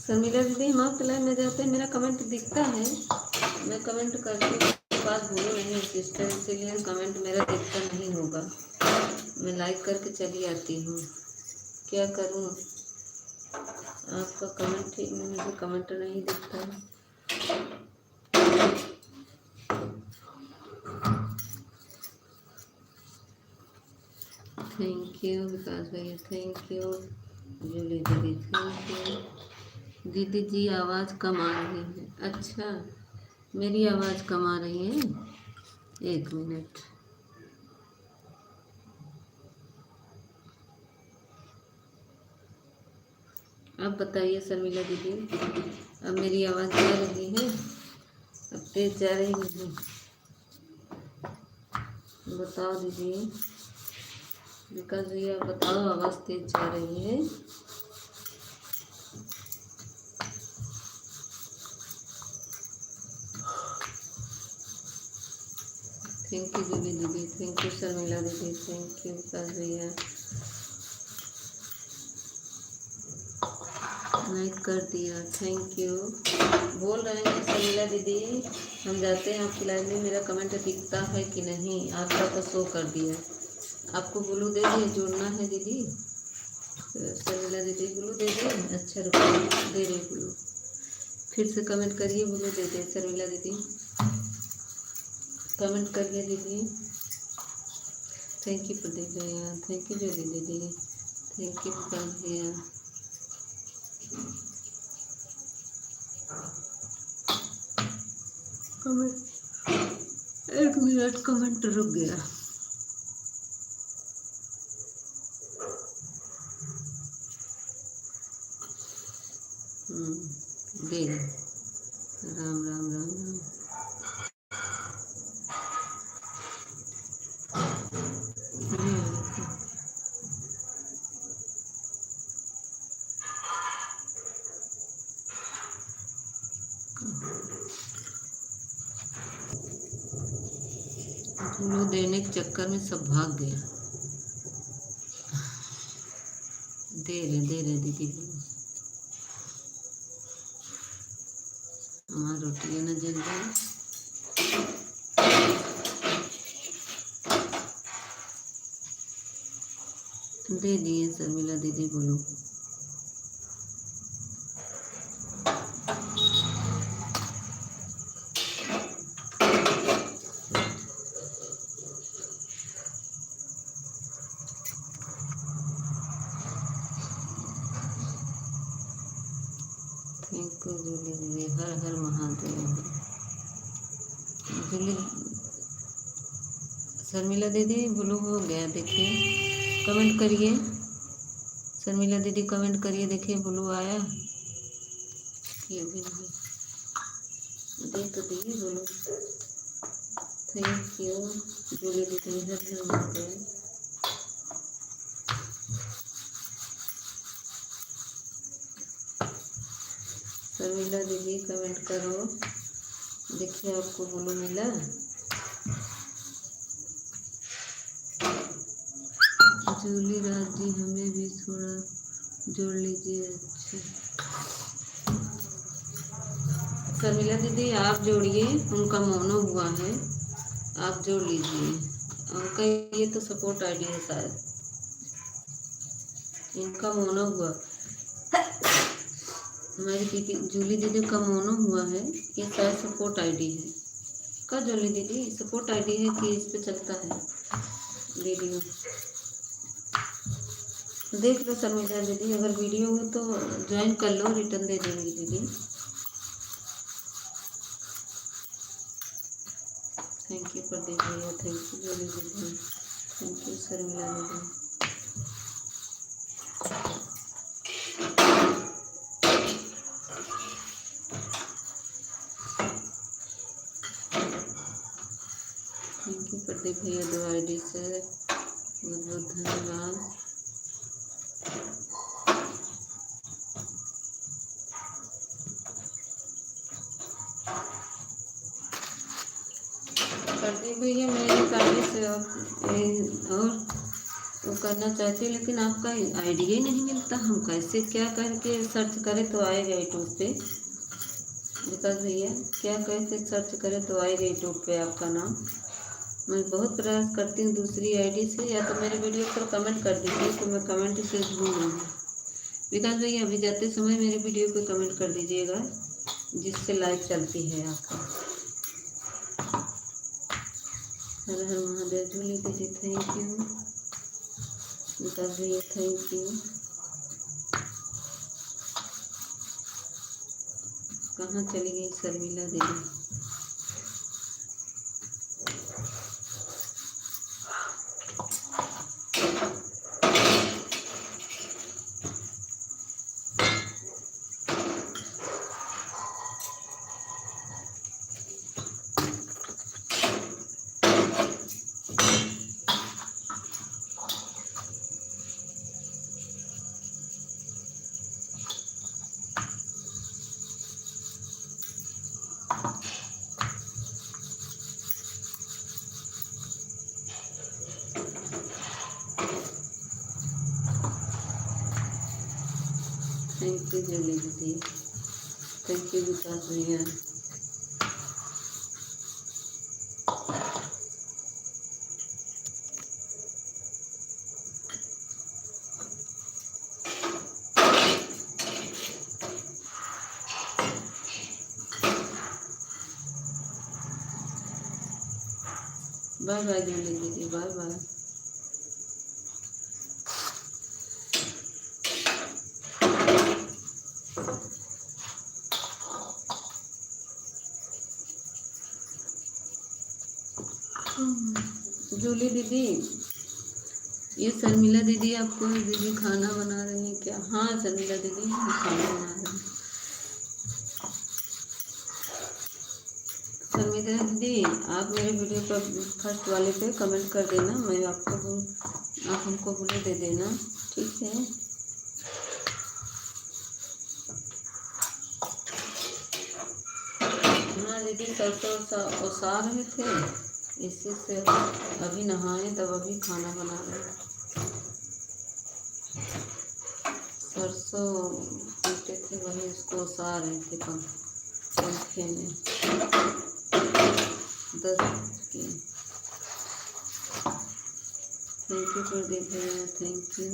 शर्मिला दीदी हम आपके लाइव में जाते हैं, मेरा कमेंट दिखता है, मैं कमेंट करके बात भूलो नहीं सिस्टर, इसीलिए कमेंट मेरा दिखता नहीं होगा, मैं लाइक करके चली आती हूँ, क्या करूँ, आपका कमेंट ही मुझे कमेंट नहीं दिखता। थैंक यू विकास भैया थैंक यू, जूली दीदी थैंक यू। दीदी जी आवाज़ कम आ रही है, अच्छा मेरी आवाज़ कम आ रही है, एक मिनट। अब बताइए शर्मिला दीदी, अब मेरी आवाज़ जा रही है, अब तेज जा रही है, बताओ दीदी, विकास भैया बताओ आवाज़ तेज जा रही है। थैंक यू जूली दीदी, थैंक यू शर्मिला दीदी, थैंक यू विकास भैया, लाइक कर दिया, थैंक यू। बोल रहे हैं शर्मिला दीदी हम जाते हैं आपकी लाइव में, मेरा कमेंट दिखता है कि नहीं, आपका तो शो कर दिया, आपको ब्लू दे दिए, जुड़ना है दीदी, शर्मिला दीदी ब्लू दे दिए, अच्छा रुको दे रही ब्लू, फिर से कमेंट करिए, ब्लू दे दे शर्मिला दीदी, कमेंट करिए दीदी। थैंक यू प्रदीप भैया, थैंक यू ज्योति दीदी, थैंक यू विकास भैया। कमेंट एक मिनट, कमेंट रुक गया। दे राम राम राम राम। ब्लू देने के चक्कर में सब भाग गया, दे रहे दीदी, हमारा रोटियाँ न जल जाए। दे दिए शर्मिला दीदी बोलो। थैंक यू जूली दीदी, हर हर महादेव। जूली शर्मिला दीदी ब्लू हो गया, देखिए कमेंट करिए, शर्मिला दीदी कमेंट करिए, देखिए ब्लू आया, ये भी नहीं, देख तो दीजिए ब्लू। थैंक यू जूली दीदी, हर हर महादेव। शर्मिला दीदी कमेंट करो, देखिए आपको ब्लू मिला, जूली राज जी हमें भी थोड़ा जोड़ लीजिए, अच्छा शर्मिला दीदी आप जोड़िए, उनका मोनो हुआ है, आप जोड़ लीजिए, उनका ये तो सपोर्ट आईडी है शायद, इनका मोनो हुआ, हमारी दीदी जूली दीदी का मोनो हुआ है, ये शायद सपोर्ट आईडी है। का जूली दीदी सपोर्ट आईडी है कि इस पे चलता है वीडियो? देख लो शर्मिला दीदी, अगर वीडियो हो तो ज्वाइन कर लो, रिटर्न दे देंगी दीदी। थैंक यू प्रदीप भैया, थैंक यू जूली दीदी, थैंक यू शर्मिला दीदी। थैंक यू प्रदीप भैया, 2 आईडी से बहुत बहुत धन्यवाद। प्रदीप भैया मेरे आईडी से और वो करना चाहती है, लेकिन आपका आईडी ही नहीं मिलता। हम कैसे क्या करके सर्च करें तो आएगा यूट्यूब पे? विकास भैया क्या कैसे सर्च करें तो आएगा यूट्यूब पे आपका नाम? मैं बहुत प्रयास करती हूँ दूसरी आईडी से, या तो मेरे वीडियो पर कमेंट कर दीजिए तो मैं कमेंट से ढूंढूँगी। विकास भैया अभी जाते समय मेरे वीडियो पे कमेंट कर दीजिएगा, जिससे लाइक चलती है आपका। हर हर महादेव जूली दीदी थैंक यू, विकास भैया थैंक यू। कहाँ चली गई शर्मिला दीदी? थैंक यू जूली दीदी, थैंक यू विकास भैया। बाय बाय जूली दीदी, बाय बाय। जूली दीदी, ये शर्मिला दीदी आपको दीदी खाना बना रही हैं क्या? हाँ शर्मिला दीदी हम खाना बना रहे हैं। शर्मिला दीदी आप मेरे वीडियो पर फर्स्ट वाले पे कमेंट कर देना, मैं आपको आप हमको बोले दे देना, ठीक है? हाँ दीदी सरसों ओसा रहे थे, इसी से अभी नहाए तब अभी खाना बना रहे हैं। सरसों पीटे थे वही उसको ओसा रहे थे पंखे में 10 की। थैंक यू प्रदीप भैया, थैंक यू।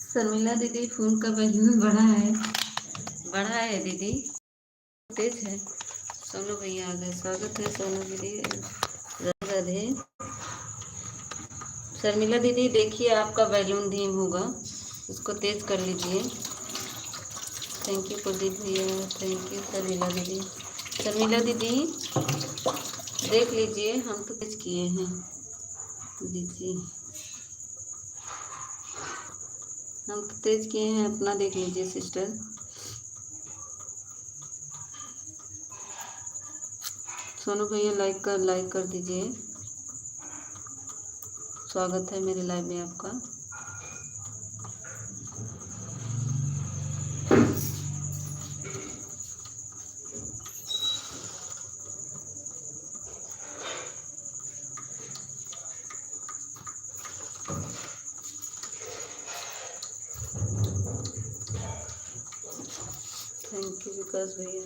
शर्मिला दीदी फोन का वैल्यूम बढ़ा है दीदी, तेज है। सोनू भैया आ गए, स्वागत है सोनू दीदी। राधे राधे। शर्मिला दीदी देखिए आपका वैल्यूम धीम होगा, उसको तेज कर लीजिए। थैंक यू प्रदीप भैया, थैंक यू शर्मिला दीदी। शर्मिला दीदी देख लीजिए, हम तो तेज किए हैं दीदी, हम तो तेज किए हैं, अपना देख लीजिए सिस्टर। सोनू भैया लाइक कर दीजिए। स्वागत है मेरे लाइव में आपका। थैंक यू विकास भैया।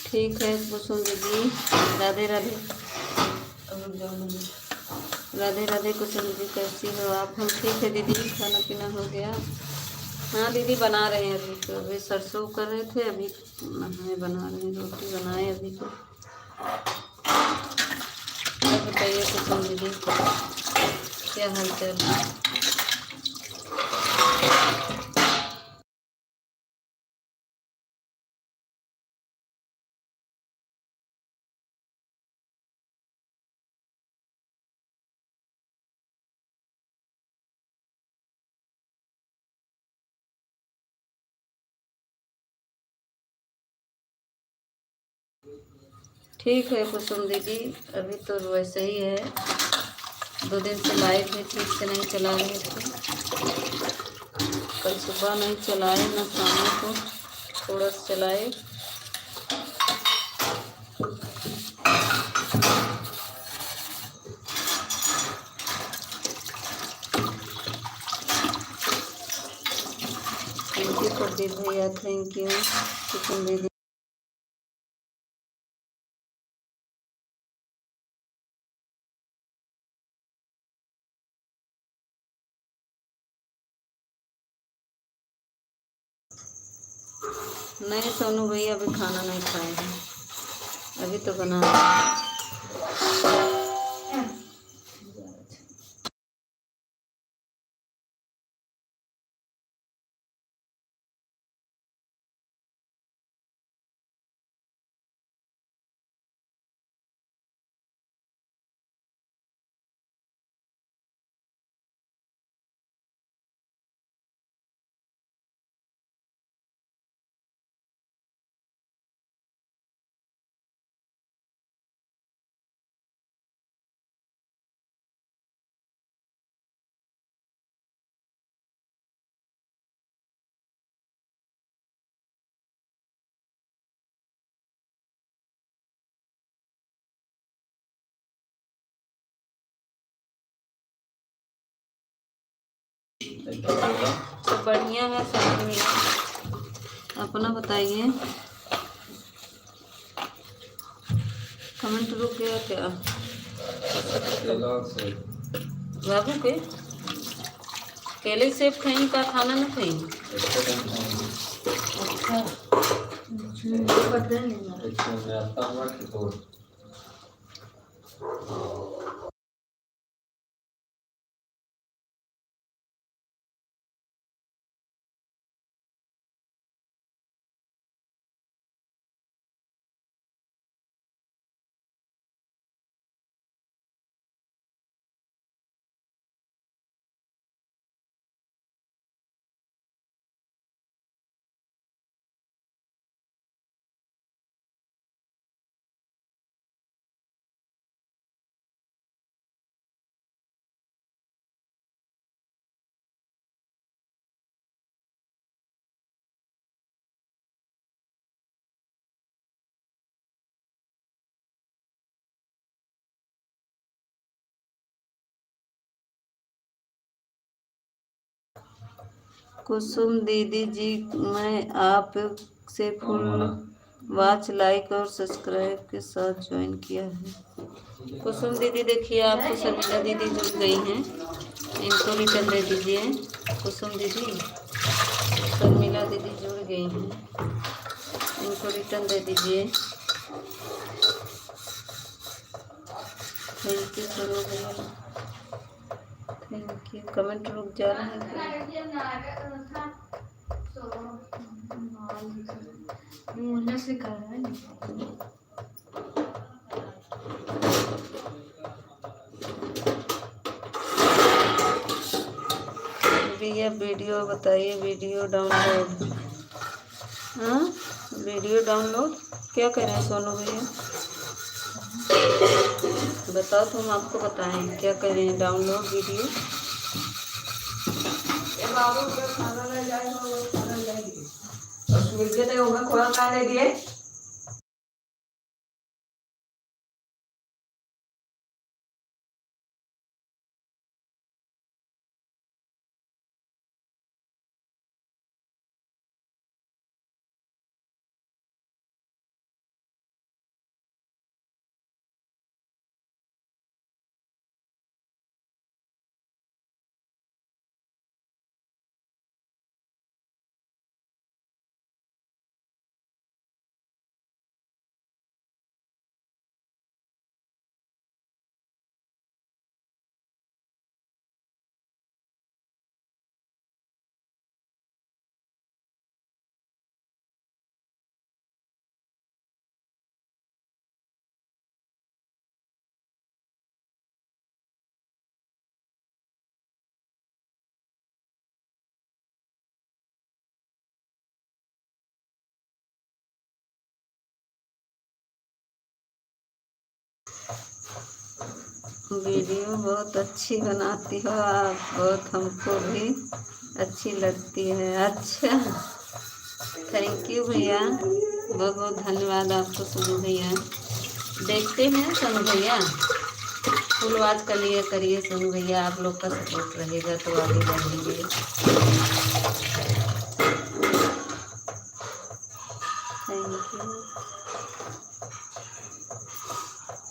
ठीक है कुसुम दीदी, राधे राधे। राधे राधे कुसुम दीदी, कैसी हो आप? हम ठीक है दीदी, खाना पीना हो गया? हाँ दीदी बना रहे हैं अभी, तो अभी सरसों कर रहे थे, अभी हमें बना रहे हैं, रोटी बनाए अभी तो। और बताइए कुसुम दीदी, क्या हाल चाल है? ठीक है कुसुम दीदी, अभी तो वैसे ही है, 2 दिन से लाइट भी ठीक से नहीं चला रहे थे। कल सुबह नहीं चलाए, ना शाम को थोड़ा सा चलाए। थैंक यू प्रदीप भैया, थैंक यू कुसुम दीदी। नहीं सोनू भैया अभी खाना नहीं खाए हैं, अभी तो बना तो बढ़िया है सब भैया, अपना बताइए। कमेंट रुक गया क्या? बाबू के केले सेब खाई का खाना ना खाई? अच्छा। कुसुम दीदी जी, मैं आपसे फुल वॉच लाइक और सब्सक्राइब के साथ ज्वाइन किया है। कुसुम दीदी देखिए, आपको शर्मिला दीदी जुड़ गई हैं, इनको रिटर्न दे दीजिए। कुसुम दीदी, शर्मिला दीदी जुड़ गई हैं, इनको रिटर्न दे दीजिए। थैंक यू सोनू भैया, थैंक यू। कमेंट रुक जा रहा है भैया। वीडियो बताइए, वीडियो डाउनलोड। हाँ, वीडियो डाउनलोड क्या करें सोनू भैया, बताओ तो हम आपको बताएं क्या करें। डाउनलोड वीडियो वीडियो बहुत अच्छी बनाती हो आप, बहुत हमको भी अच्छी लगती है। अच्छा, थैंक यू भैया, बहुत बहुत धन्यवाद आपको सोनू भैया। देखते हैं सोनू भैया, फुल वॉच कर लिए करिए सोनू भैया, आप लोग का सपोर्ट रहेगा तो आगे बढ़ेंगे। Thank you.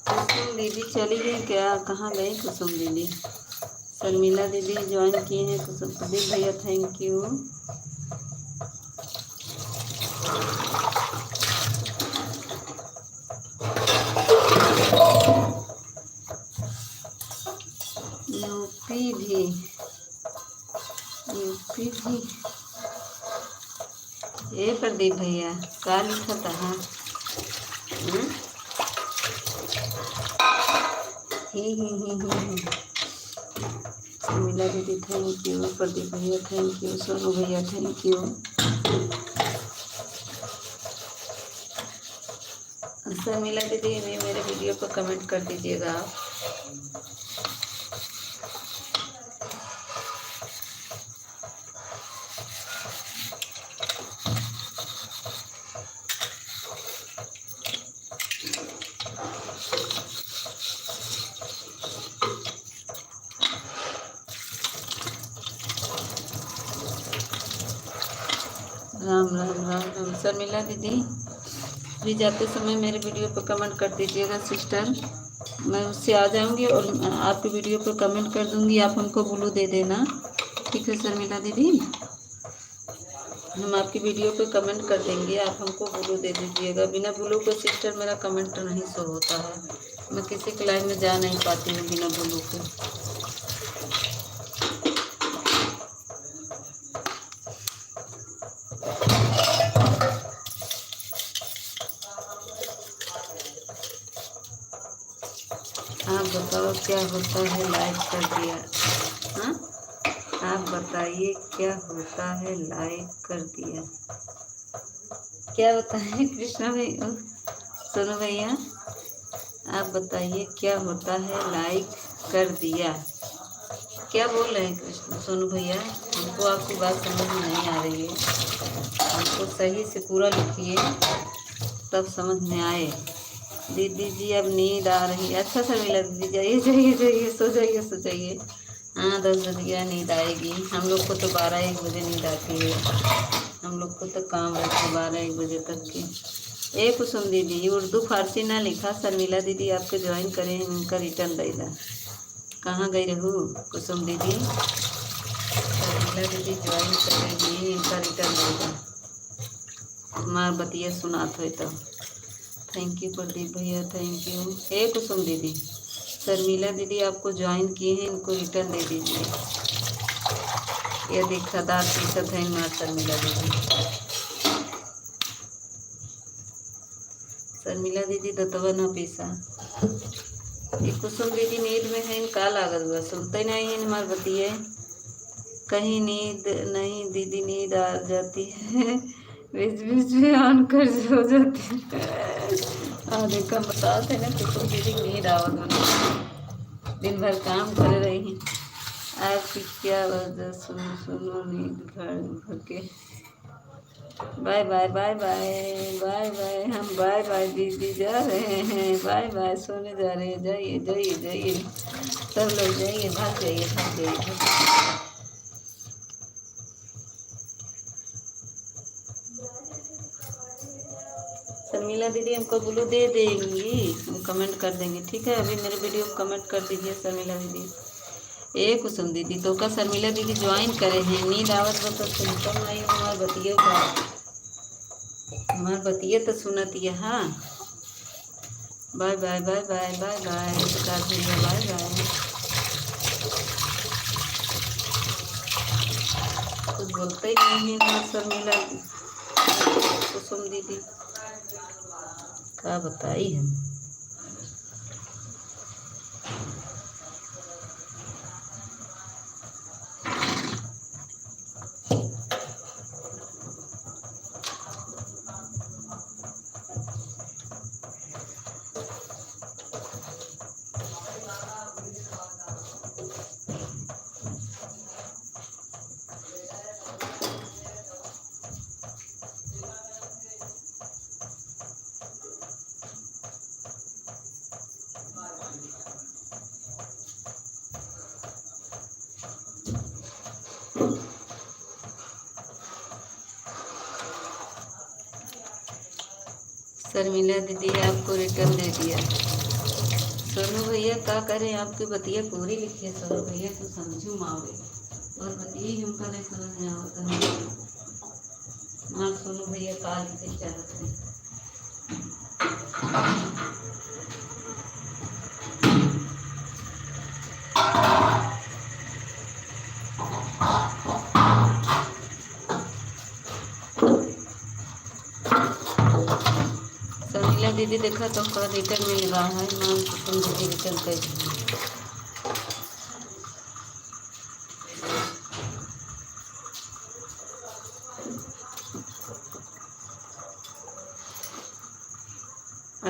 कुसुम दीदी चली गई क्या, कहाँ गई कुसुम दीदी? शर्मिला दीदी ज्वाइन की हैं, कुसुम प्रदीप भैया थैंक यू। यूपी भी, यूपी भी ये प्रदीप भैया का लिखा था? ही। शर्मिला दीदी थैंक यू, प्रदीप भैया थैंक यू, सोनू भैया थैंक यू। शर्मिला दीदी भी मेरे वीडियो पर कमेंट कर दीजिएगा आप। राम राम राम राम। शर्मिला दीदी भी जाते समय मेरे वीडियो पर कमेंट कर दीजिएगा सिस्टर, मैं उससे आ जाऊंगी और आपकी वीडियो पर कमेंट कर दूंगी, आप हमको ब्लू दे देना, ठीक है शर्मिला दीदी? हम आपकी वीडियो पे कमेंट कर देंगे, आप हमको ब्लू दे दीजिएगा। बिना ब्लू को सिस्टर मेरा कमेंट नहीं शो होता है, मैं किसी के लाइन में जा नहीं पाती हूँ बिना ब्लू के। आप बताओ क्या होता है, लाइक कर दिया? हाँ, आप बताइए क्या होता है, लाइक कर दिया? क्या बताएं कृष्णा भैया, सोनू भैया आप बताइए क्या होता है, लाइक कर दिया? क्या बोल रहे हैं कृष्ण सोनू भैया? हमको आपकी बात समझ में नहीं आ रही है, हमको सही से पूरा लिखिए तब समझ में आए। दीदी जी अब नींद आ रही है। अच्छा शर्मिला दीदी जाइए जाइए जाइए, सो जाइए सो जाइए। हाँ 10 बजे नींद आएगी। हम लोग को तो 12-1 बजे नींद आती है। हम लोग को तो काम रहता है 12-1 बजे तक की। ए कुसुम दीदी उर्दू फारसी ना लिखा, शर्मिला दीदी आपके ज्वाइन करें उनका रिटर्न देगा। कहाँ गई रहू कुसुम दीदी? शर्मिला दीदी ज्वाइन करेगी, इनका रिटर्न देगा। हमार बतिया सुनात हो तो। थैंक यू प्रदीप भैया, थैंक यू। हे कुसुम दीदी, शर्मिला दीदी आपको ज्वाइन किए हैं, इनको रिटर्न दे दीजिए। ये दिखादार टी-शर्ट है हमार शर्मिला दीदी। शर्मिला दीदी दतवा ना पीसा। ये कुसुम दीदी नींद में है, का लागत बा सुनते नहीं है हमार बतिए। कहीं नींद नहीं दीदी, नींद आ जाती है बीच बीच में ऑन कर हो जाती है। हाँ देखा बताते ना कुसुम दीदी नींद आवत बना, दिन भर काम कर रही हैं। आपकी क्या वजह सुनो सुनो नींद भर के। Bye bye bye bye bye bye, हम बाय बाय दीदी जा रहे हैं, बाय बाय सोने जा रहे हैं। जाइए जाइए जाइए सब लोग जाइए, भाग जाइए भाग जाइए भाग जाइए। शर्मिला दीदी हमको ब्लू दे देंगी, हम कमेंट कर देंगे ठीक है। अभी मेरे वीडियो को कमेंट कर दीजिए शर्मिला दीदी। ए कुसुम दीदी तो का शर्मिला दीदी ज्वाइन करे हैं, नींद आवत बा तो सुनता नहीं हमार बतिया का। हमार बतिया तो सुनतिया। हाँ bye bye bye bye bye bye Prakash भैया बाय बाय। कुछ बोलते ही नहीं है हमार शर्मिला कुसुम दीदी, क्या बताई हम। शर्मिला दीदी आपको रिटर्न दे दिया। सोनू भैया क्या करें, आपकी बतिया पूरी लिखिए सोनू भैया तो समझू मावे, और बतिया हमका नहीं समझ में आता है। हाँ सोनू भैया का लिखे चाहते हैं। शर्मिला दीदी देखा तो उसका रिटर्न मिल रहा है, मान कुसुम दीदी रिटर्न कर दीजिए।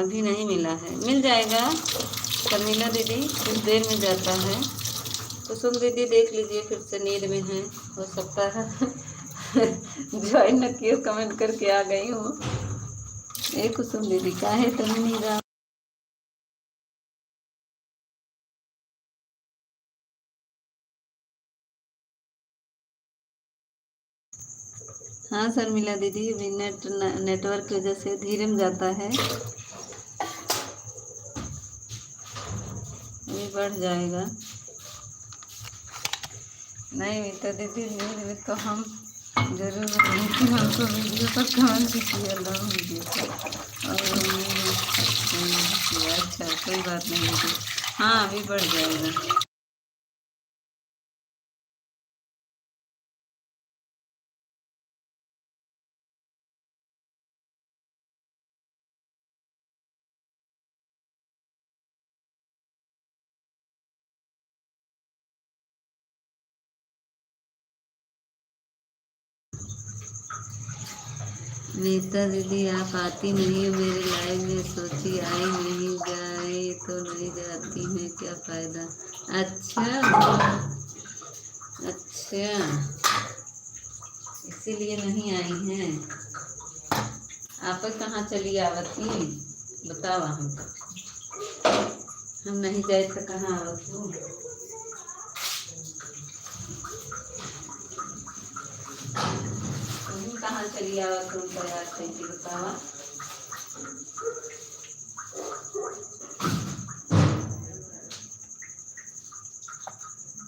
अभी नहीं मिला है, मिल जाएगा शर्मिला दीदी, कुछ देर में जाता है। कुसुम दीदी देख लीजिए फिर से नींद में है, हो सकता है ज्वाइन न किए कमेंट करके आ गई हूँ। ए कुसुम दीदी काहे तुम नींद आ। हाँ शर्मिला दीदी अभी नेटवर्क की वजह से धीरे में जाता है, अभी बढ़ जाएगा। नहीं मिलता दीदी नींद में तो हम जरूर बताएं कि हमको वीडियो पर कमेंट कीजिए अल्लाह वीडियो पर। और अच्छा कोई बात नहीं दीदी, हाँ अभी बढ़ जाएगा। नीता दीदी आप आती नहीं हो मेरे लाइव में, सोची आई नहीं जाए तो नहीं जाती हैं, क्या फ़ायदा। अच्छा अच्छा इसीलिए नहीं आई हैं। आप कहाँ चली आवती बतावा, हम नहीं जाए तो कहाँ आवत हूँ। चली आवत तुम याद कैसे बतावा।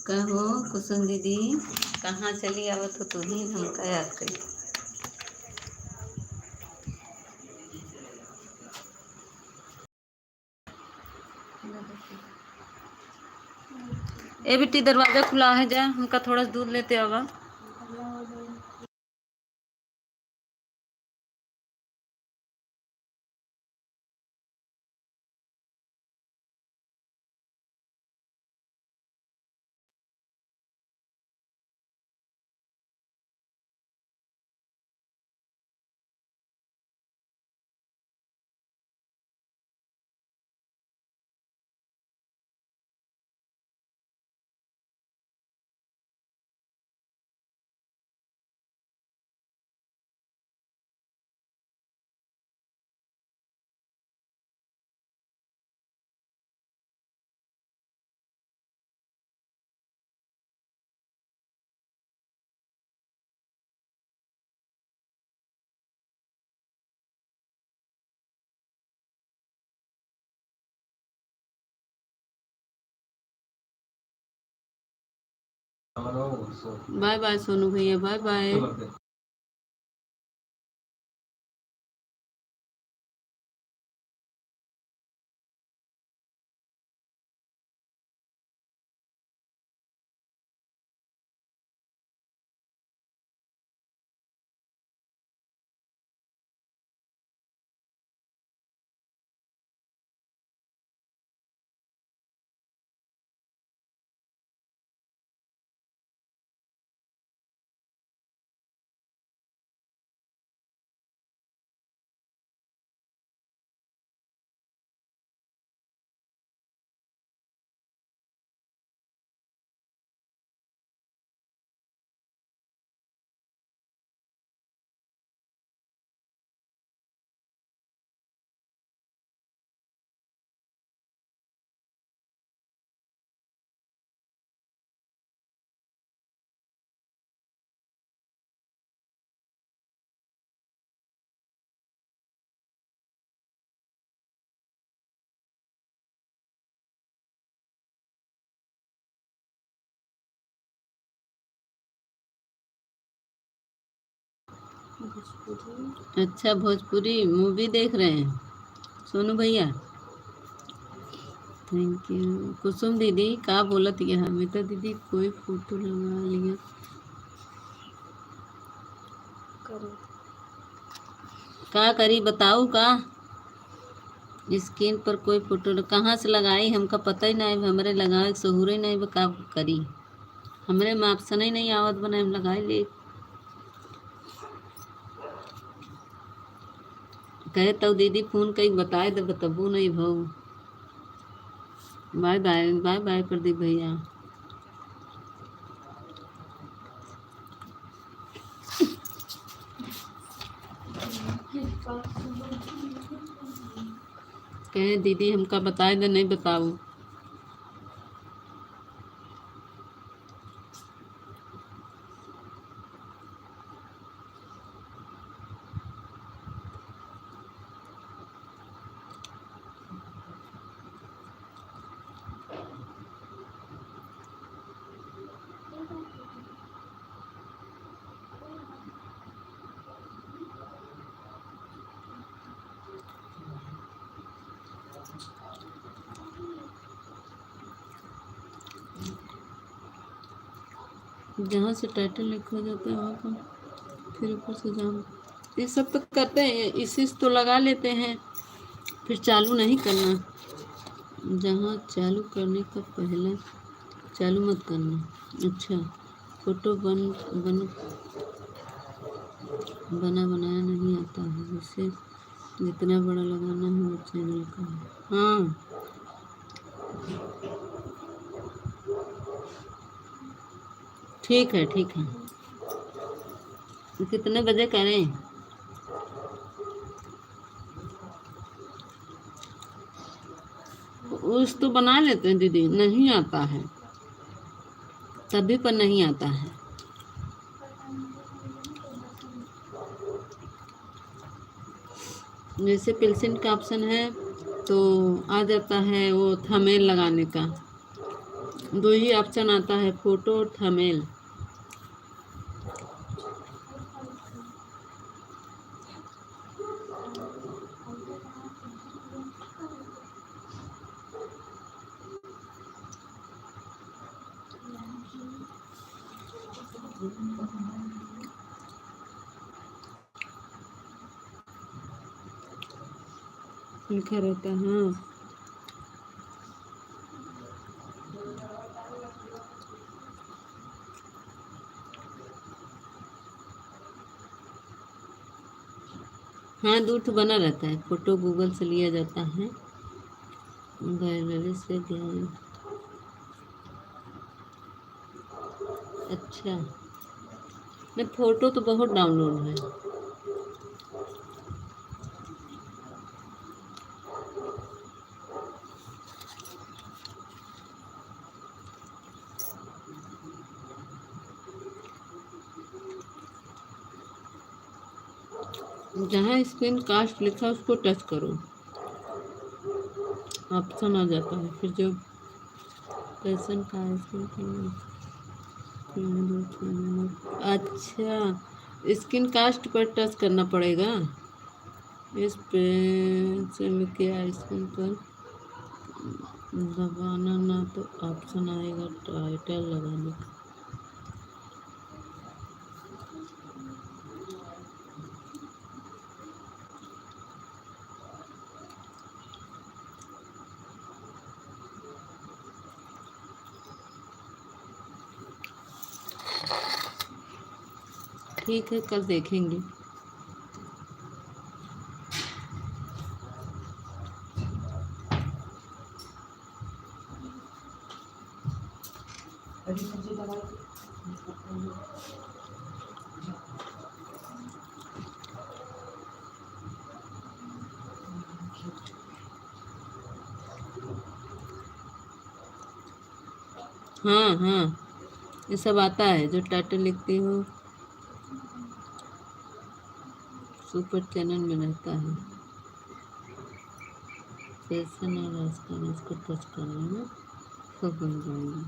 कहो कुसुम दीदी कहाँ चली आवत हो तू ही हमका याद कर। ए बेटी दरवाजा खुला है, जा हमका थोड़ा सा दूध लेते आवा। बाय बाय सोनू भैया, बाय बाय। अच्छा भोजपुरी मूवी देख रहे हैं सोनू भैया, थैंक यू। कुसुम दीदी का बोलत है हमें तो दीदी कोई फोटो लगा लिया का करी बताऊ का स्क्रीन पर कोई फोटो कहाँ से लगाई हमका पता ही नहीं, हमरे लगाए सहूरे नहीं का करी, हमरे में ऑप्शन ही नहीं आवत बना हम लगाई ले। कहे तो दीदी फोन कई बताए तो बताबू नहीं भाऊ। Bye bye, bye bye Pradeep भैया। कहे दीदी हमका बताए दे नहीं बताओ। जहाँ से टाइटल लिखा जाता है वहाँ पर फिर ऊपर से जाम ये सब तो करते हैं, इसी से तो लगा लेते हैं फिर चालू नहीं करना। जहाँ चालू करने का पहला चालू मत करना। अच्छा फोटो बना बनाया नहीं आता है, जैसे जितना बड़ा लगाना है वो चैनल का। हाँ ठीक है ठीक है। कितने बजे करें? उस तो बना लेते हैं दीदी, नहीं आता है तभी पर नहीं आता है। जैसे पेंसिल का ऑप्शन है तो आ जाता है वो थंबनेल लगाने का। दो ही ऑप्शन आता है, फोटो और थंबनेल। लिखा रहता है, हाँ। हाँ, दूर तो बना रहता है। फोटो गूगल से लिया जाता है, गैलरी से ध्यान। अच्छा, नहीं, फोटो तो बहुत डाउनलोड है। जहाँ स्क्रीन कास्ट लिखा है उसको टच करो, ऑप्शन आ जाता है। फिर जो पैसन का अच्छा, स्क्रीन कास्ट पर टच करना पड़ेगा। इस पे से में क्या स्क्रीन पर दबाना ना तो ऑप्शन आएगा टाइटल लगाने का। ठीक है, कल देखेंगे। हाँ हाँ, ये सब आता है जो टाइटल लिखती हो, सुपर चैनल में रहता है। फैशन और राजकारण, इसको टच करना है, सब बन जाएंगे।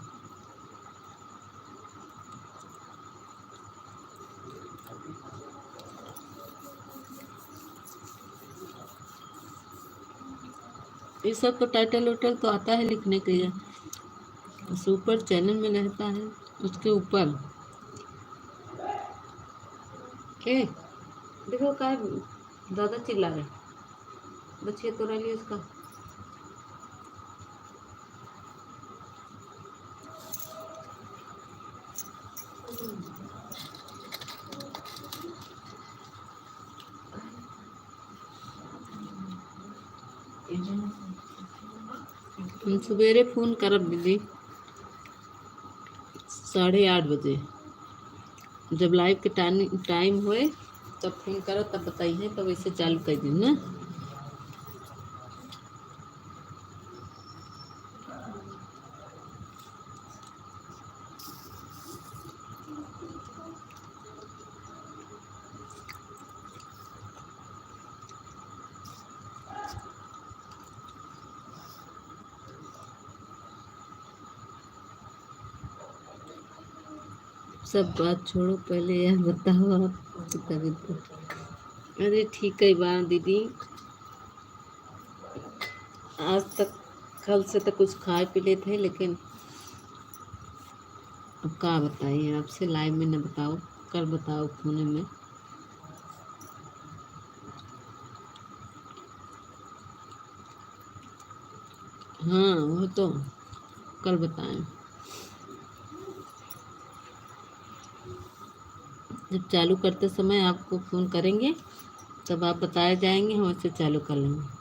ये सब तो टाइटल वाइटल तो आता है लिखने के लिए, सुपर चैनल में रहता है उसके ऊपर। ए, देखो का ज़्यादा चिल्ला रहे, बच्चे तो रही उसका। हम सवेरे फ़ोन करब दीदी 8:30 बजे, जब लाइव के टाइम होए तब फोन करो, तब बताइए, तब वैसे चालू कर दी ना। सब बात छोड़ो, पहले यह बताओ आपकी तबीयत। अरे ठीक है बात दीदी, आज तक कल से तो कुछ खाए पी ले थे, लेकिन अब क्या बताइए आपसे, लाइव में न बताओ, कल बताओ फोन में। हाँ वो तो कल बताएं, जब चालू करते समय आपको फ़ोन करेंगे तब आप बताए जाएंगे, हम उससे चालू कर लेंगे।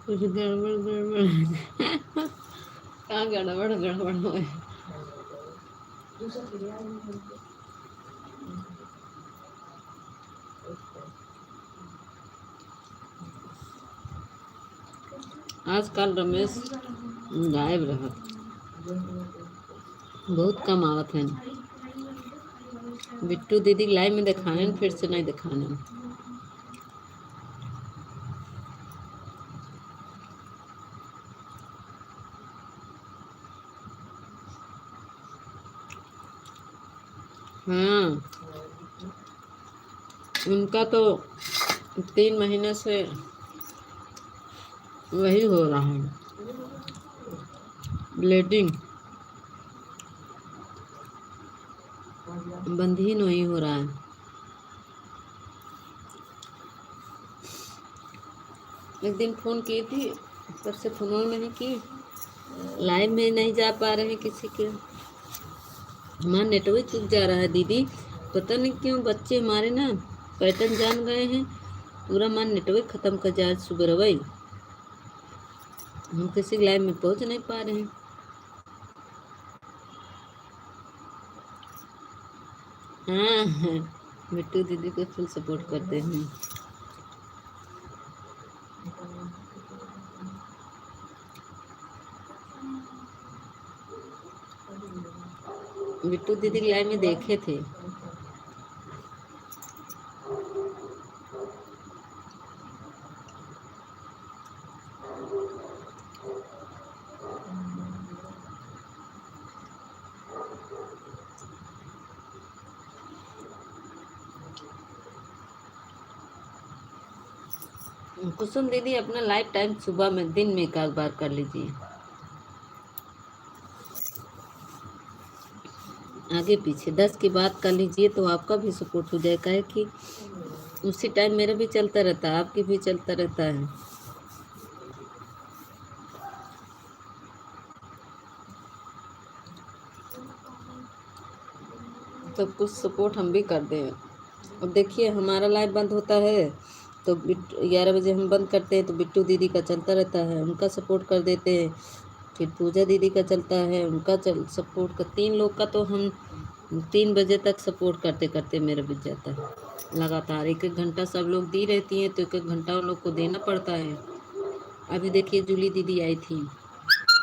कुछ गड़बड़ गड़बड़ क्या गड़बड़ गड़बड़ हो है। आजकल रमेश गायब रहा, बहुत कम आवत है। बिट्टू दीदी लाइव में दिखाने न, फिर से नहीं दिखाने। हाँ, उनका तो 3 महीने से वही हो रहा है, ब्लीडिंग, बंद ही नहीं हो रहा है। एक दिन फोन की थी, तब से फोन नहीं की, लाइव में नहीं जा पा रहे किसी के। हमारा नेटवर्क चुक जा रहा है दीदी, पता नहीं क्यों। बच्चे हमारे ना पैटर्न जान गए हैं, पूरा हमारा नेटवर्क खत्म कर जा सुगर भाई, हम किसी लाइव में पहुंच नहीं पा रहे हैं। हाँ हाँ, बिट्टू दीदी को फुल सपोर्ट करते हैं। बिट्टू दीदी लाइव में देखे थे। कुसुम दीदी अपना लाइफ टाइम सुबह में, दिन में एक बार कर लीजिए, आगे पीछे 10 की बात कर लीजिए तो आपका भी सपोर्ट हो जाएगा। है कि उसी टाइम मेरा भी चलता रहता है, आपके भी चलता रहता है। तो कुछ सपोर्ट हम भी कर दें। अब देखिए हमारा लाइव बंद होता है तो 11 बजे हम बंद करते हैं, तो बिट्टू दीदी का चलता रहता है, उनका सपोर्ट कर देते हैं। फिर पूजा दीदी का चलता है, उनका सपोर्ट कर, 3 लोग का तो हम 3 बजे तक सपोर्ट करते करते मेरा बीत जाता है लगातार। 1-1 घंटा सब लोग दी रहती हैं, तो 1-1 घंटा उन लोग को देना पड़ता है। अभी देखिए जूली दीदी आई थी,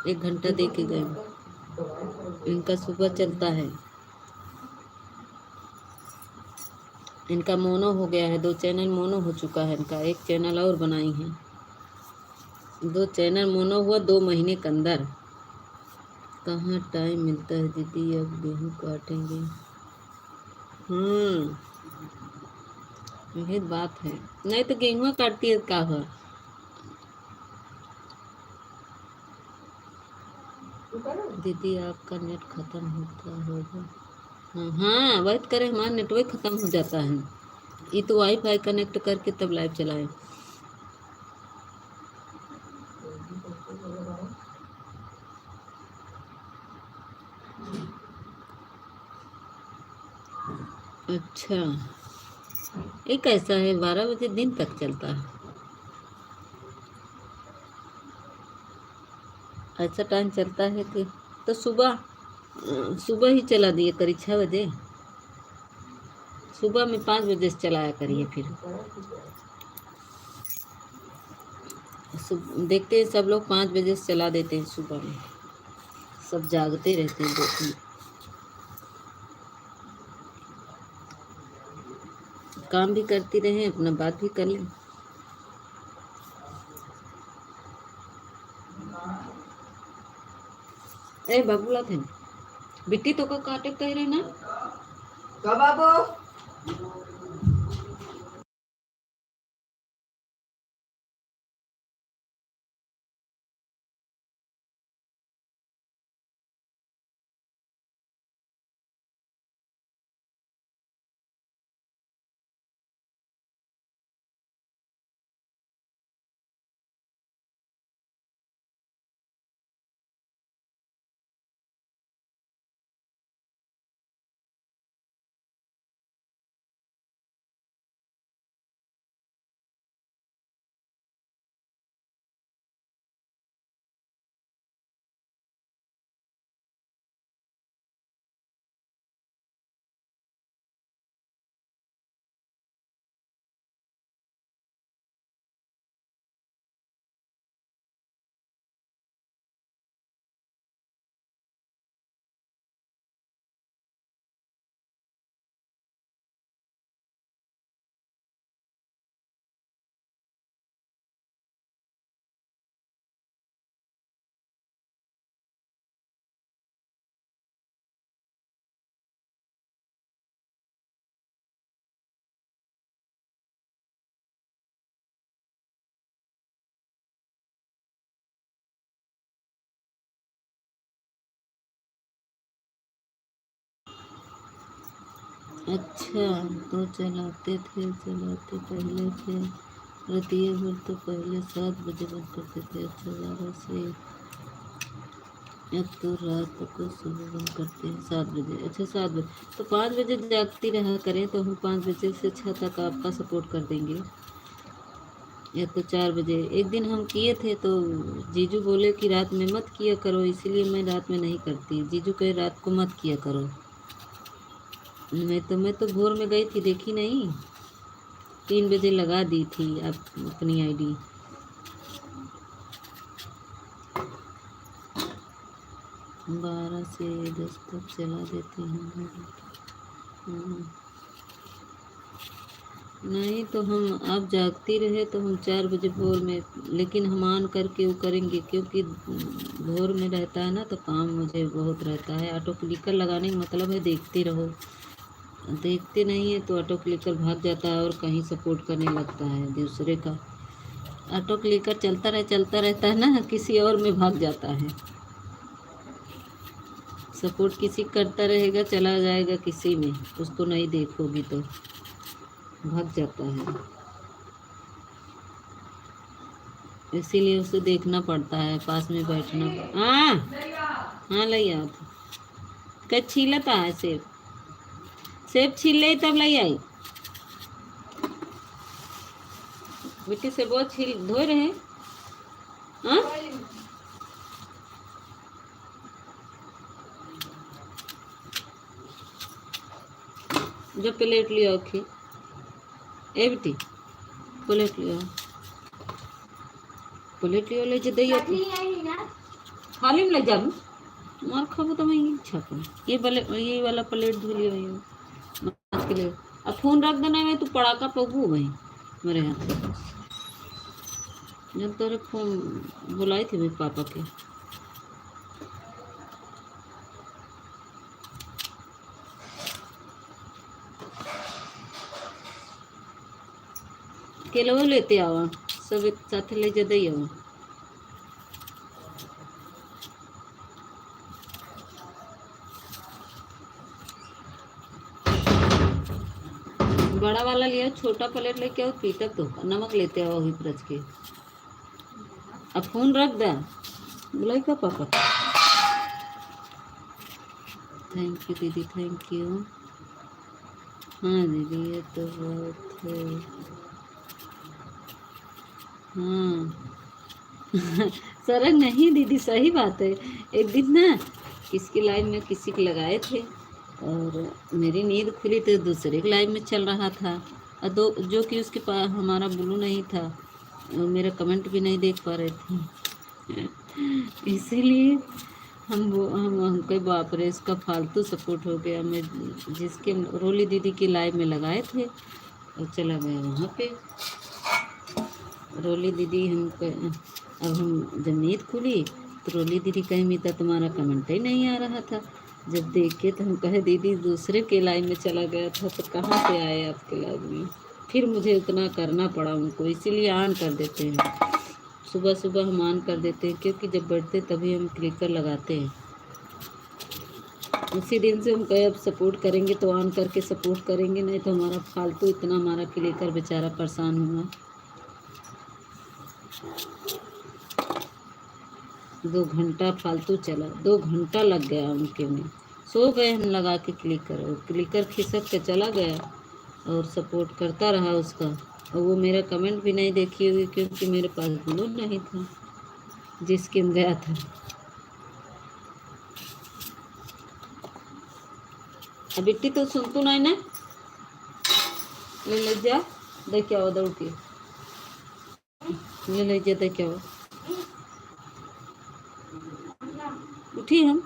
1 घंटा दे के गए। इनका सुबह चलता है, इनका मोनो हो गया है, 2 चैनल मोनो हो चुका है इनका, 1 चैनल और बनाई है। 2 चैनल मोनो हुआ 2 महीने के अंदर। कहाँ टाइम मिलता है दीदी, अब गेहूँ काटेंगे। यही बात है, नहीं तो गेहूँ काटती है का है। दीदी आपका नेट खत्म होता होगा। हाँ हाँ, बात करें, हमारा नेटवर्क खत्म हो जाता है, ये तो वाईफाई कनेक्ट करके तब लाइव चलाए। अच्छा, ये कैसा है, 12 बजे दिन तक चलता है, ऐसा टाइम चलता है कि तो सुबह ही चला दिए करीब 6 बजे, सुबह में 5 बजे से चलाया करिए। फिर देखते हैं सब लोग 5 बजे से चला देते हैं, सुबह में सब जागते रहते हैं, देखिए काम भी करती रहे, अपना बात भी कर लें। ए बाबूला थे बिट्टी तो को काटे कह रहे ना कब आबो। अच्छा, तो चलाते पहले थे। रतिया भर तो पहले 7 बजे बंद करते थे। अच्छा, 12 से अब तो रात को सुबह बंद करते हैं 7 बजे। अच्छा, 7 बजे तो 5 बजे जागती रहा करें, तो हम 5 बजे से 6 तक आपका सपोर्ट कर देंगे। या तो 4 बजे। एक दिन हम किए थे तो जीजू बोले कि रात में मत किया करो, इसीलिए मैं रात में नहीं करती। जीजू कहे रात को मत किया करो। मैं तो भोर में गई थी, देखी नहीं। 3 बजे लगा दी थी आप अपनी आईडी। 12 से 10 तक चला देती हूँ। हम्म, नहीं तो हम आप जागती रहे तो हम 4 बजे भोर में, लेकिन हम ऑन करके वो करेंगे, क्योंकि भोर में रहता है ना तो काम मुझे बहुत रहता है। ऑटो क्लिकर लगाने का मतलब है देखते रहो। देखते नहीं है तो ऑटो क्लिकर भाग जाता है और कहीं सपोर्ट करने लगता है दूसरे का। ऑटो क्लिकर चलता रहता है ना, किसी और में भाग जाता है। सपोर्ट किसी करता रहेगा, चला जाएगा किसी में, उसको नहीं देखोगी तो भाग जाता है। इसीलिए उसे देखना पड़ता है, पास में बैठना। हाँ हाँ, ले आओ। कच छीलता है सेब। सेब छील ले तब ले आई। मिट्टी से बहुत छील धो रहे हैं। हाँ, जो प्लेट लियो खी ए बेटी, प्लेट लियो, प्लेट लियो ले जे दैया तो थाली में ले जा। मार खाबो तो मैं इच्छा कर ये वाला प्लेट धो लियो। ये माछ के लिए अब फोन रख देना है, तू पड़ाका पगू भाई मेरे हाथ से। जब तेरे फोन बुलाई थी मेरे पापा के। केलो लेते आवा, सब एक साथ ले जा दई आवा। बड़ा वाला लिया, छोटा प्लेट लेके आओ, पीटा तो नमक लेते आओ वही रच के। अब फोन रख दा, बुलाई का पापा। थैंक यू दीदी, थैंक यू। हाँ दीदी, ये तो बहुत है। हाँ सर नहीं दीदी, सही बात है। एक दिन ना किसकी लाइन में किसी के लगाए थे, और मेरी नींद खुली तो दूसरे की लाइन में चल रहा था। और दो जो कि उसके पास हमारा ब्लू नहीं था, वो मेरा कमेंट भी नहीं देख पा रहे थे। इसीलिए हम कई बाप रे, इसका फालतू सपोर्ट हो गया। मैं जिसके रोली दीदी की लाइव में लगाए थे और चला गया वहाँ पे। रोली दीदी अब हम जब नींद खुली तो रोली दीदी कहीं मीता तुम्हारा कमेंट ही नहीं आ रहा था। जब देखे तो हम कहे दीदी दूसरे के लाइन में चला गया था, तो कहाँ से आए आपके लाइन में। फिर मुझे उतना करना पड़ा उनको, इसीलिए ऑन कर देते हैं। सुबह सुबह हम ऑन कर देते हैं, क्योंकि जब बैठते तभी हम क्लिकर लगाते हैं। उसी दिन से हम कहे अब सपोर्ट करेंगे तो ऑन करके सपोर्ट करेंगे, नहीं तो हमारा फालतू इतना हमारा क्लिकर बेचारा परेशान हुआ। 2 घंटा फालतू चला, 2 घंटा लग गया उनके में। सो गए हम लगा के क्लिकर, और क्लिकर खिसक के चला गया और सपोर्ट करता रहा उसका। और वो मेरा कमेंट भी नहीं देखी होगी, क्योंकि मेरे पास ब्लू नहीं था जिसके में गया था। अब बिट्टी तो सुन तू नहीं ना, ले जा देख क्या हो दौड़ के, ले जा देख क्या हो। उठी हम।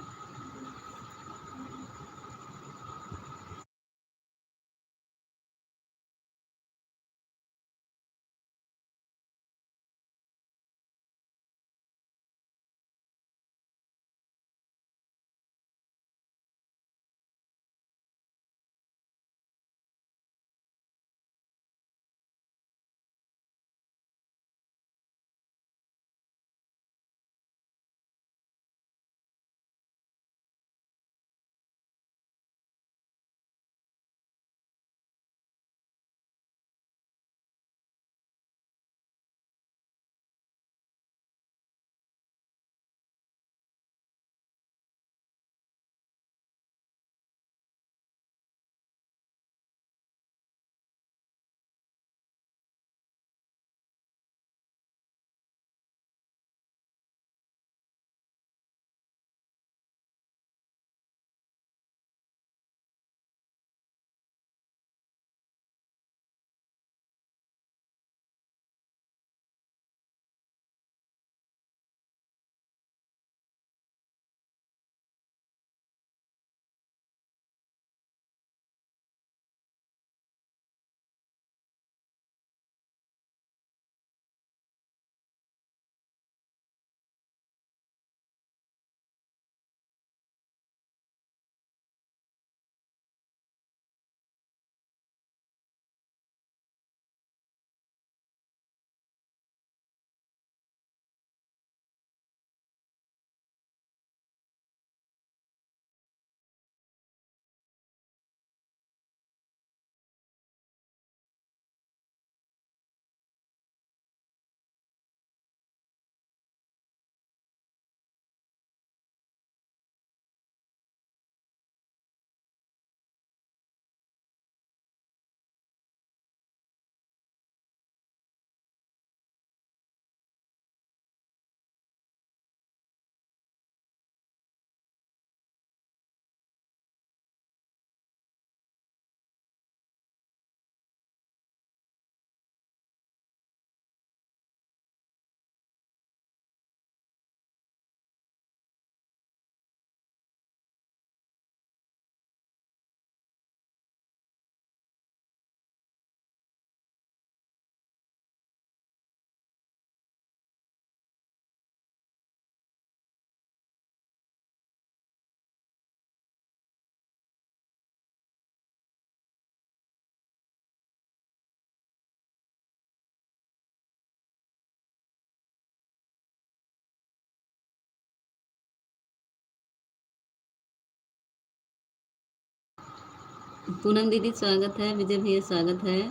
पूनम दीदी स्वागत है, विजय भैया स्वागत है।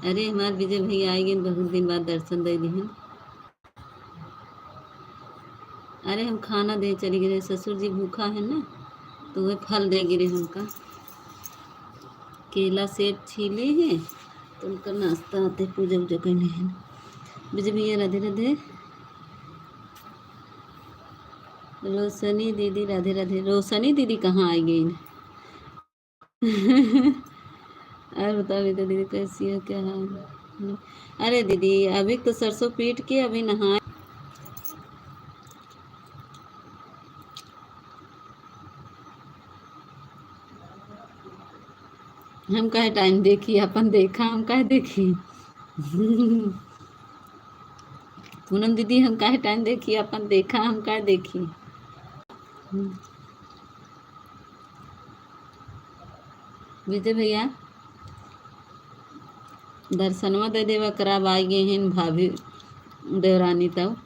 अरे हमारे विजय भैया आएंगे बहुत दिन बाद दर्शन दे दिहन। अरे हम खाना दे चली गए, ससुर जी भूखा है ना, तो वह फल दे गिरे हमका। केला सेब छीले हैं तो उनका नाश्ता आते पूजा वूजा करने हैं। विजय भैया राधे राधे। रोशनी दीदी राधे राधे। रोशनी दीदी कहाँ आई गई? और बताओ बेटा दीदी कैसी हो, क्या हाल? अरे दीदी अभी तो सरसों पीट के अभी नहाए। हम काहे टाइम देखी, अपन देखा हम काहे देखी। पूनम दीदी हम काहे टाइम देखी, अपन देखा हम काहे देखी। विजय भैया दर्शनवा दे देवा कराब आई गए हैं भाभी देवरानी तब।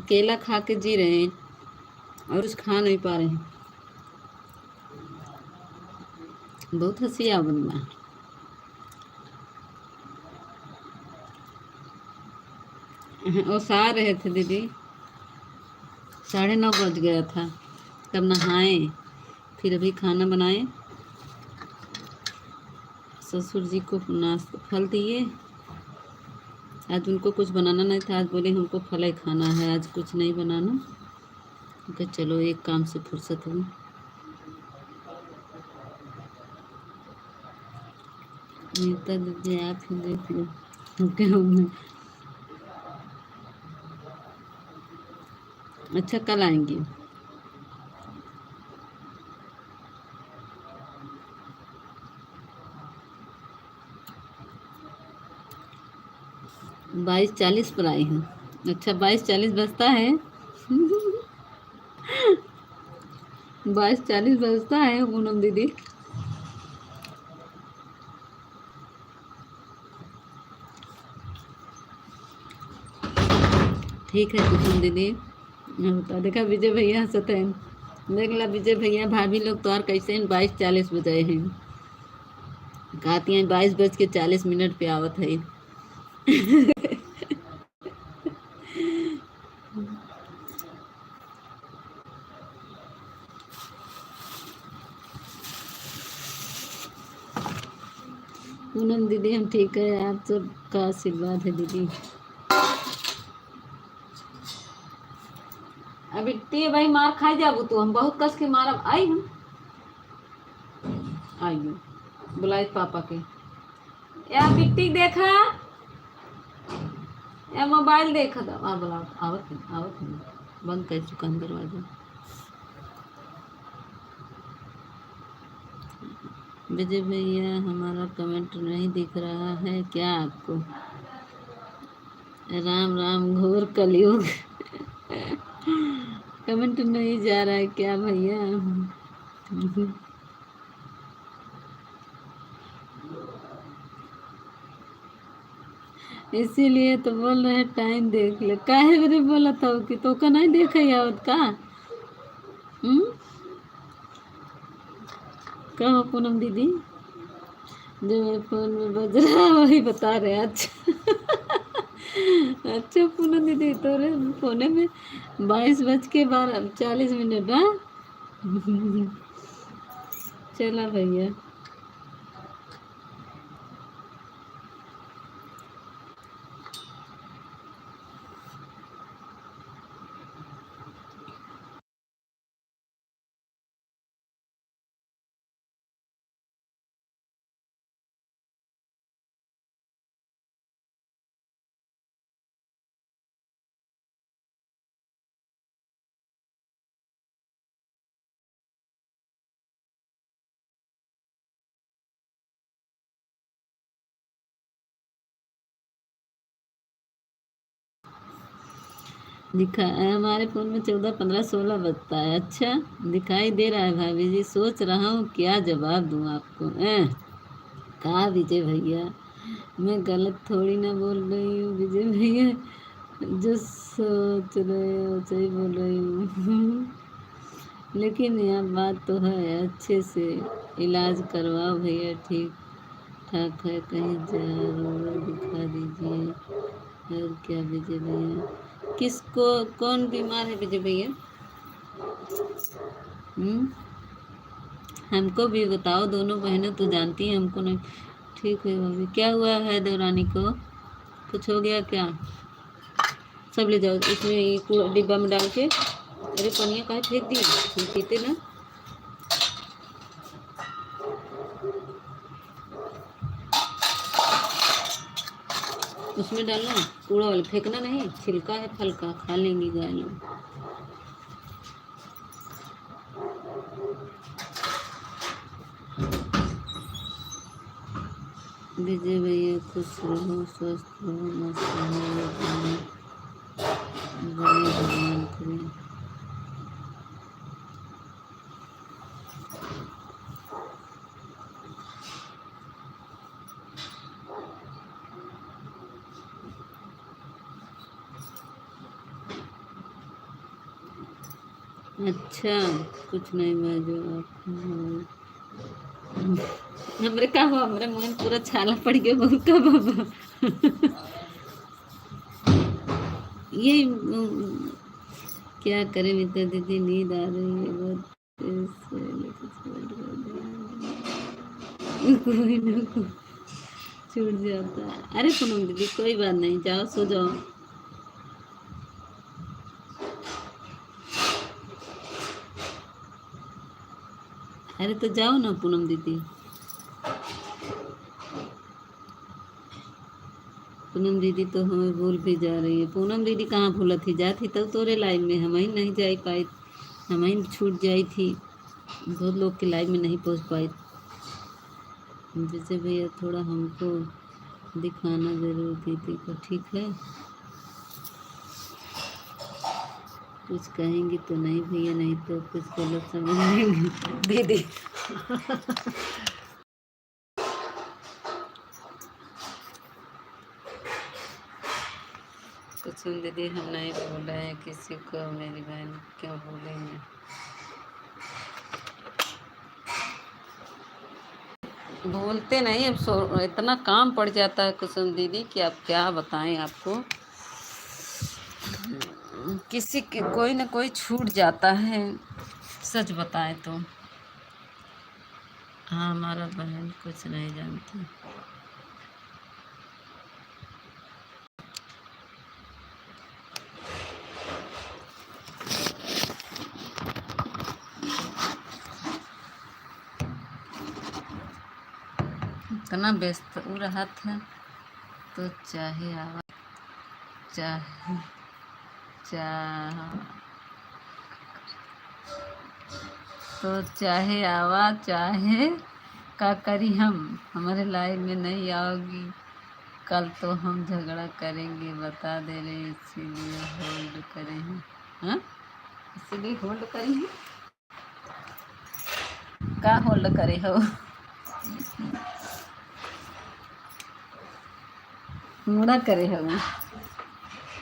केला खा के जी रहे हैं और कुछ खा नहीं पा रहे हैं। बहुत हंसी आ बनना। वो सो रहे थे दीदी, 9:30 बज गया था तब नहाए, फिर अभी खाना बनाए, ससुर जी को नाश्ता फल दिए। आज उनको कुछ बनाना नहीं था, आज बोले हमको फल ही खाना है, आज कुछ नहीं बनाना। तो चलो एक काम से फुर्सत हुई। नीता दीदी आप ही देख लो क्या मैं। अच्छा कल आएंगे। बाईस 40 पर आई हूँ। अच्छा 22:40 बजता है। 22:40 बजता है पूनम दीदी। ठीक है पूनम दीदी। बता देखा विजय भैया हंसते हैं, देख ला विजय भैया भाभी लोग तो और कैसे 22:40 बजे हैं, कहती हैं 22:40 पे आवत है। पूनम दीदी हम ठीक है, आप सबका आशीर्वाद है दीदी। अभी टी भाई मार खाई जाबू तो हम बहुत कस के मारब। आई हूँ आई हूँ बुलाई पापा के। या बिट्टी देखा या मोबाइल देखा था आ बोला आवत है बंद कर चुका हम दरवाजा। विजय भैया हमारा कमेंट नहीं दिख रहा है क्या आपको? राम राम घोर कलयुग। कमेंट नहीं जा रहा है क्या भैया? इसीलिए तो बोल रहे टाइम देख ले, काहे मेरे बोला था कि तो का नहीं देखा यावत का। कहो पूनम दीदी जो मेरे फोन में बज रहा है वही बता रहे। अच्छा अच्छा पूनम दीदी तोरे फोने में 22:40 हाँ। चला भैया दिखा हमारे फ़ोन में 14 15 16 बजता है। अच्छा दिखाई दे रहा है भाभी जी, सोच रहा हूँ क्या जवाब दूँ आपको। कहा विजय भैया मैं गलत थोड़ी ना बोल रही हूँ विजय भैया, जो सोच रहे हो सही बोल रही हूँ। लेकिन यह बात तो है, अच्छे से इलाज करवाओ भैया, ठीक ठाक है, कहीं जरूर दिखा दीजिए। और क्या विजय भैया, किसको कौन बीमार है विजय भैया? हम्म, हमको भी बताओ, दोनों बहनें तो जानती हैं हमको नहीं। ठीक है भाभी, क्या हुआ है देवरानी को? कुछ हो गया क्या? सब ले जाओ, इसमें ये डिब्बा में डाल के। अरे पनिया काहे फेंक दी, पीते ना। उसमें डालना, कूड़ा वाले फेंकना नहीं, छिलका है फल का, खा लेंगी गाय लोग। विजय भैया खुश रहो, स्वस्थ रहो, मस्त रहो, बड़े भगवान करें। अच्छा, कुछ नहीं बाजू आप। हमरे का हुआ, हमरे मुंह में पूरा छाला पड़ गया बहुत का बाबा। ये क्या करें मित्र दीदी, नींद आ रही है बहुत तेज से, लेकिन कोई ना कोई छूट जाता है। अरे पूनम दीदी कोई बात नहीं, जाओ सो जाओ। अरे तो जाओ ना पूनम दीदी। पूनम दीदी तो हमें भूल भी जा रही है। पूनम दीदी कहाँ भूला थी, जाती तब तोरे लाइन में, हम ही नहीं जा पाई, हम ही छूट जाई थी, बहुत लोग की लाइन में नहीं पहुँच पाई। जैसे भैया थोड़ा हमको दिखाना जरूर दीदी को, ठीक है? कुछ कहेंगी तो नहीं भैया, नहीं तो कुछ गलत समझ लेंगे दीदी। कुछ दीदी हम नहीं बोल रहे हैं किसी को, मेरी बहन क्यों बोलेंगे? बोलते नहीं, अब इतना काम पड़ जाता है कुसुम दीदी कि अब क्या बताएं आपको। किसी के कोई ना कोई छूट जाता है, सच बताएं तो। हाँ, हमारा बहन कुछ नहीं जानती। इतना व्यस्त रहा था, तो चाहे आवा, चाहे चाह तो चाहे आवा, चाहे का करी हम, हमारे लाइन में नहीं आओगी, कल तो हम झगड़ा करेंगे, बता दे रहे, इसीलिए होल्ड करें हैं। हाँ, इसीलिए होल्ड करें हैं। का होल्ड करे हो? हुड़ा करे हो?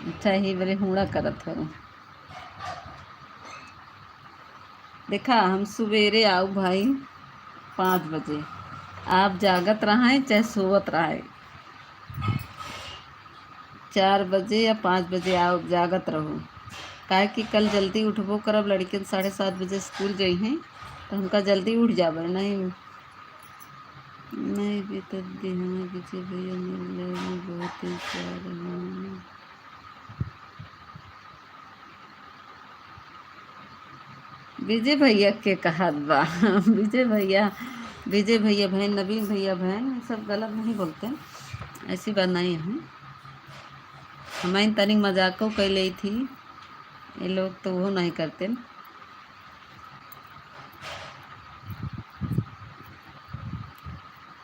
अच्छा ही बड़े हुड़ा करत हो। देखा, हम सवेरे आओ भाई 5 बजे, आप जागत रहे चाहे सोवत रहे, 4 बजे या 5 बजे आओ, जागत रहो। काहे कि कल जल्दी उठबो करब, लड़के 7:30 बजे स्कूल गई हैं, तो हमका जल्दी उठ जाबे। नहीं नहीं बीता दी, हमें विजय भैया मेरे लाइफ में बहुत ही प्यार है। विजय भैया के कहत बा। विजय भैया बहन, नवीन भैया बहन, सब गलत नहीं बोलते, ऐसी बात नहीं है। हमारी तनिक मजाको कैले थी, ये लोग तो वो नहीं करते।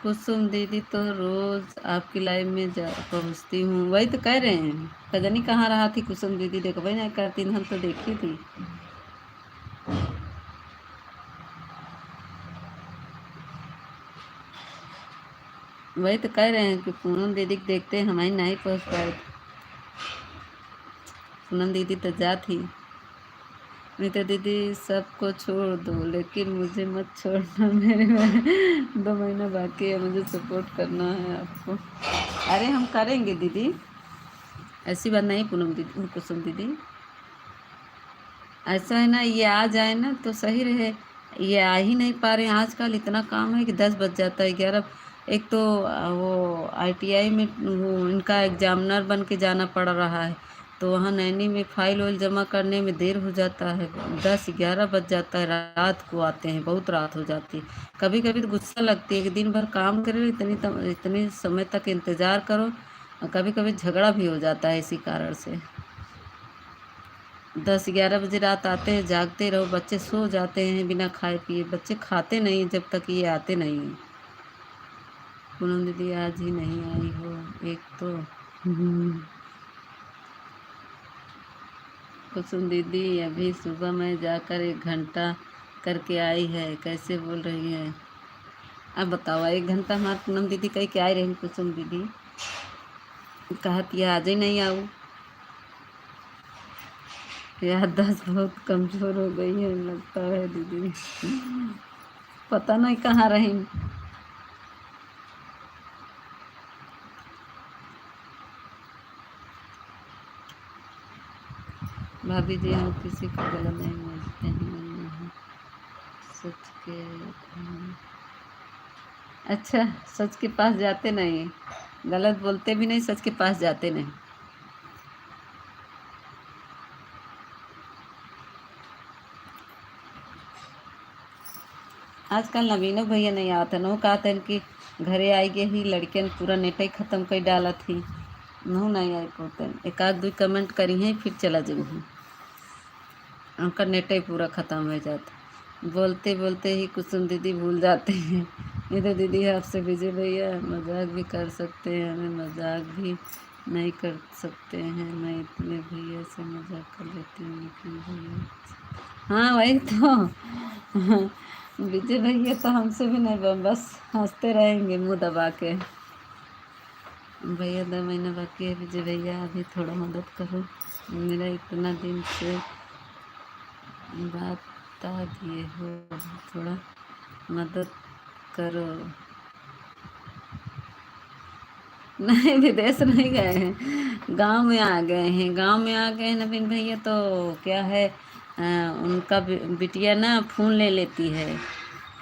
कुसुम दीदी तो रोज आपकी लाइव में जा पहुँचती हूँ, वही तो कह रहे हैं, कजनी कहाँ रहा थी कुसुम दीदी, देखो भाई ना करती, हम तो देखी थी। वही तो कह रहे हैं कि पूनम दीदी को देखते हमारी नहीं पहुँच पाए। पूनम दीदी तो जा थी। नीता दीदी सबको छोड़ दो लेकिन मुझे मत छोड़ना। मेरे में 2 महीना बाकी है, मुझे सपोर्ट करना है आपको। अरे हम करेंगे दीदी, ऐसी बात नहीं पूनम दीदी, कुसुम दीदी। ऐसा है ना, ये आ जाए ना तो सही रहे। ये आ ही नहीं पा रहे हैं, आजकल इतना काम है कि 10 बज जाता है, 11। एक तो वो आईटीआई में वो इनका एग्जामिनर बन के जाना पड़ रहा है, तो वहाँ नैनी में फाइल वाइल जमा करने में देर हो जाता है, 10-11 बज जाता है। रात को आते हैं, बहुत रात हो जाती है। कभी कभी तो गुस्सा लगती है कि दिन भर काम करे, इतनी समय तक इंतज़ार करो। और कभी कभी झगड़ा भी हो जाता है इसी कारण से। 10-11 बजे रात आते हैं, जागते रहो, बच्चे सो जाते हैं बिना खाए पिए। बच्चे खाते नहीं जब तक ये आते नहीं हैं। पूनम दीदी आज ही नहीं आई हो एक तो। कुसुम दीदी अभी सुबह मैं जाकर 1 घंटा करके आई है, कैसे बोल रही है। अब बताओ, 1 घंटा हमारे पूनम दीदी कहीं क्या आई रही कुसुम दीदी। कहत ये आज ही नहीं आऊँ। याददाश्त बहुत कमज़ोर हो गई है लगता है दीदी। पता नहीं कहाँ रही। भाभी जी हम किसी को गलत नहीं बोलते हैं, सच के। अच्छा, सच के पास जाते नहीं, गलत बोलते भी नहीं, सच के पास जाते नहीं। आजकल नवीनो भैया नहीं आते न, कहा था कि घरे आई गए ही लड़कियन पूरा नेट ही ख़त्म कर डाला थी। नू नहीं आई कहते, एक आध दो कमेंट करी हैं फिर चला जाऊँ। उनका नेट ही पूरा ख़त्म हो जाता। बोलते बोलते ही कुसुम दीदी भूल जाते हैं। ये तो दीदी आपसे विजय भैया मजाक भी कर सकते हैं, हमें मजाक भी नहीं कर सकते हैं। मैं इतने भैया से मजाक कर लेती हूँ लेकिन भैया, हाँ वही तो। विजय भैया तो हमसे भी नहीं, बस हंसते रहेंगे मुंह दबा के। भैया 2 महीना बाकी है, विजय भैया अभी थोड़ा मदद करो, मेरा इतना दिन से बता दिए हो, थोड़ा मदद करो। नहीं विदेश नहीं गए हैं, गांव में आ गए हैं, गांव में आ गए हैं नवीन भैया। तो क्या है, उनका बिटिया ना फ़ोन ले लेती है।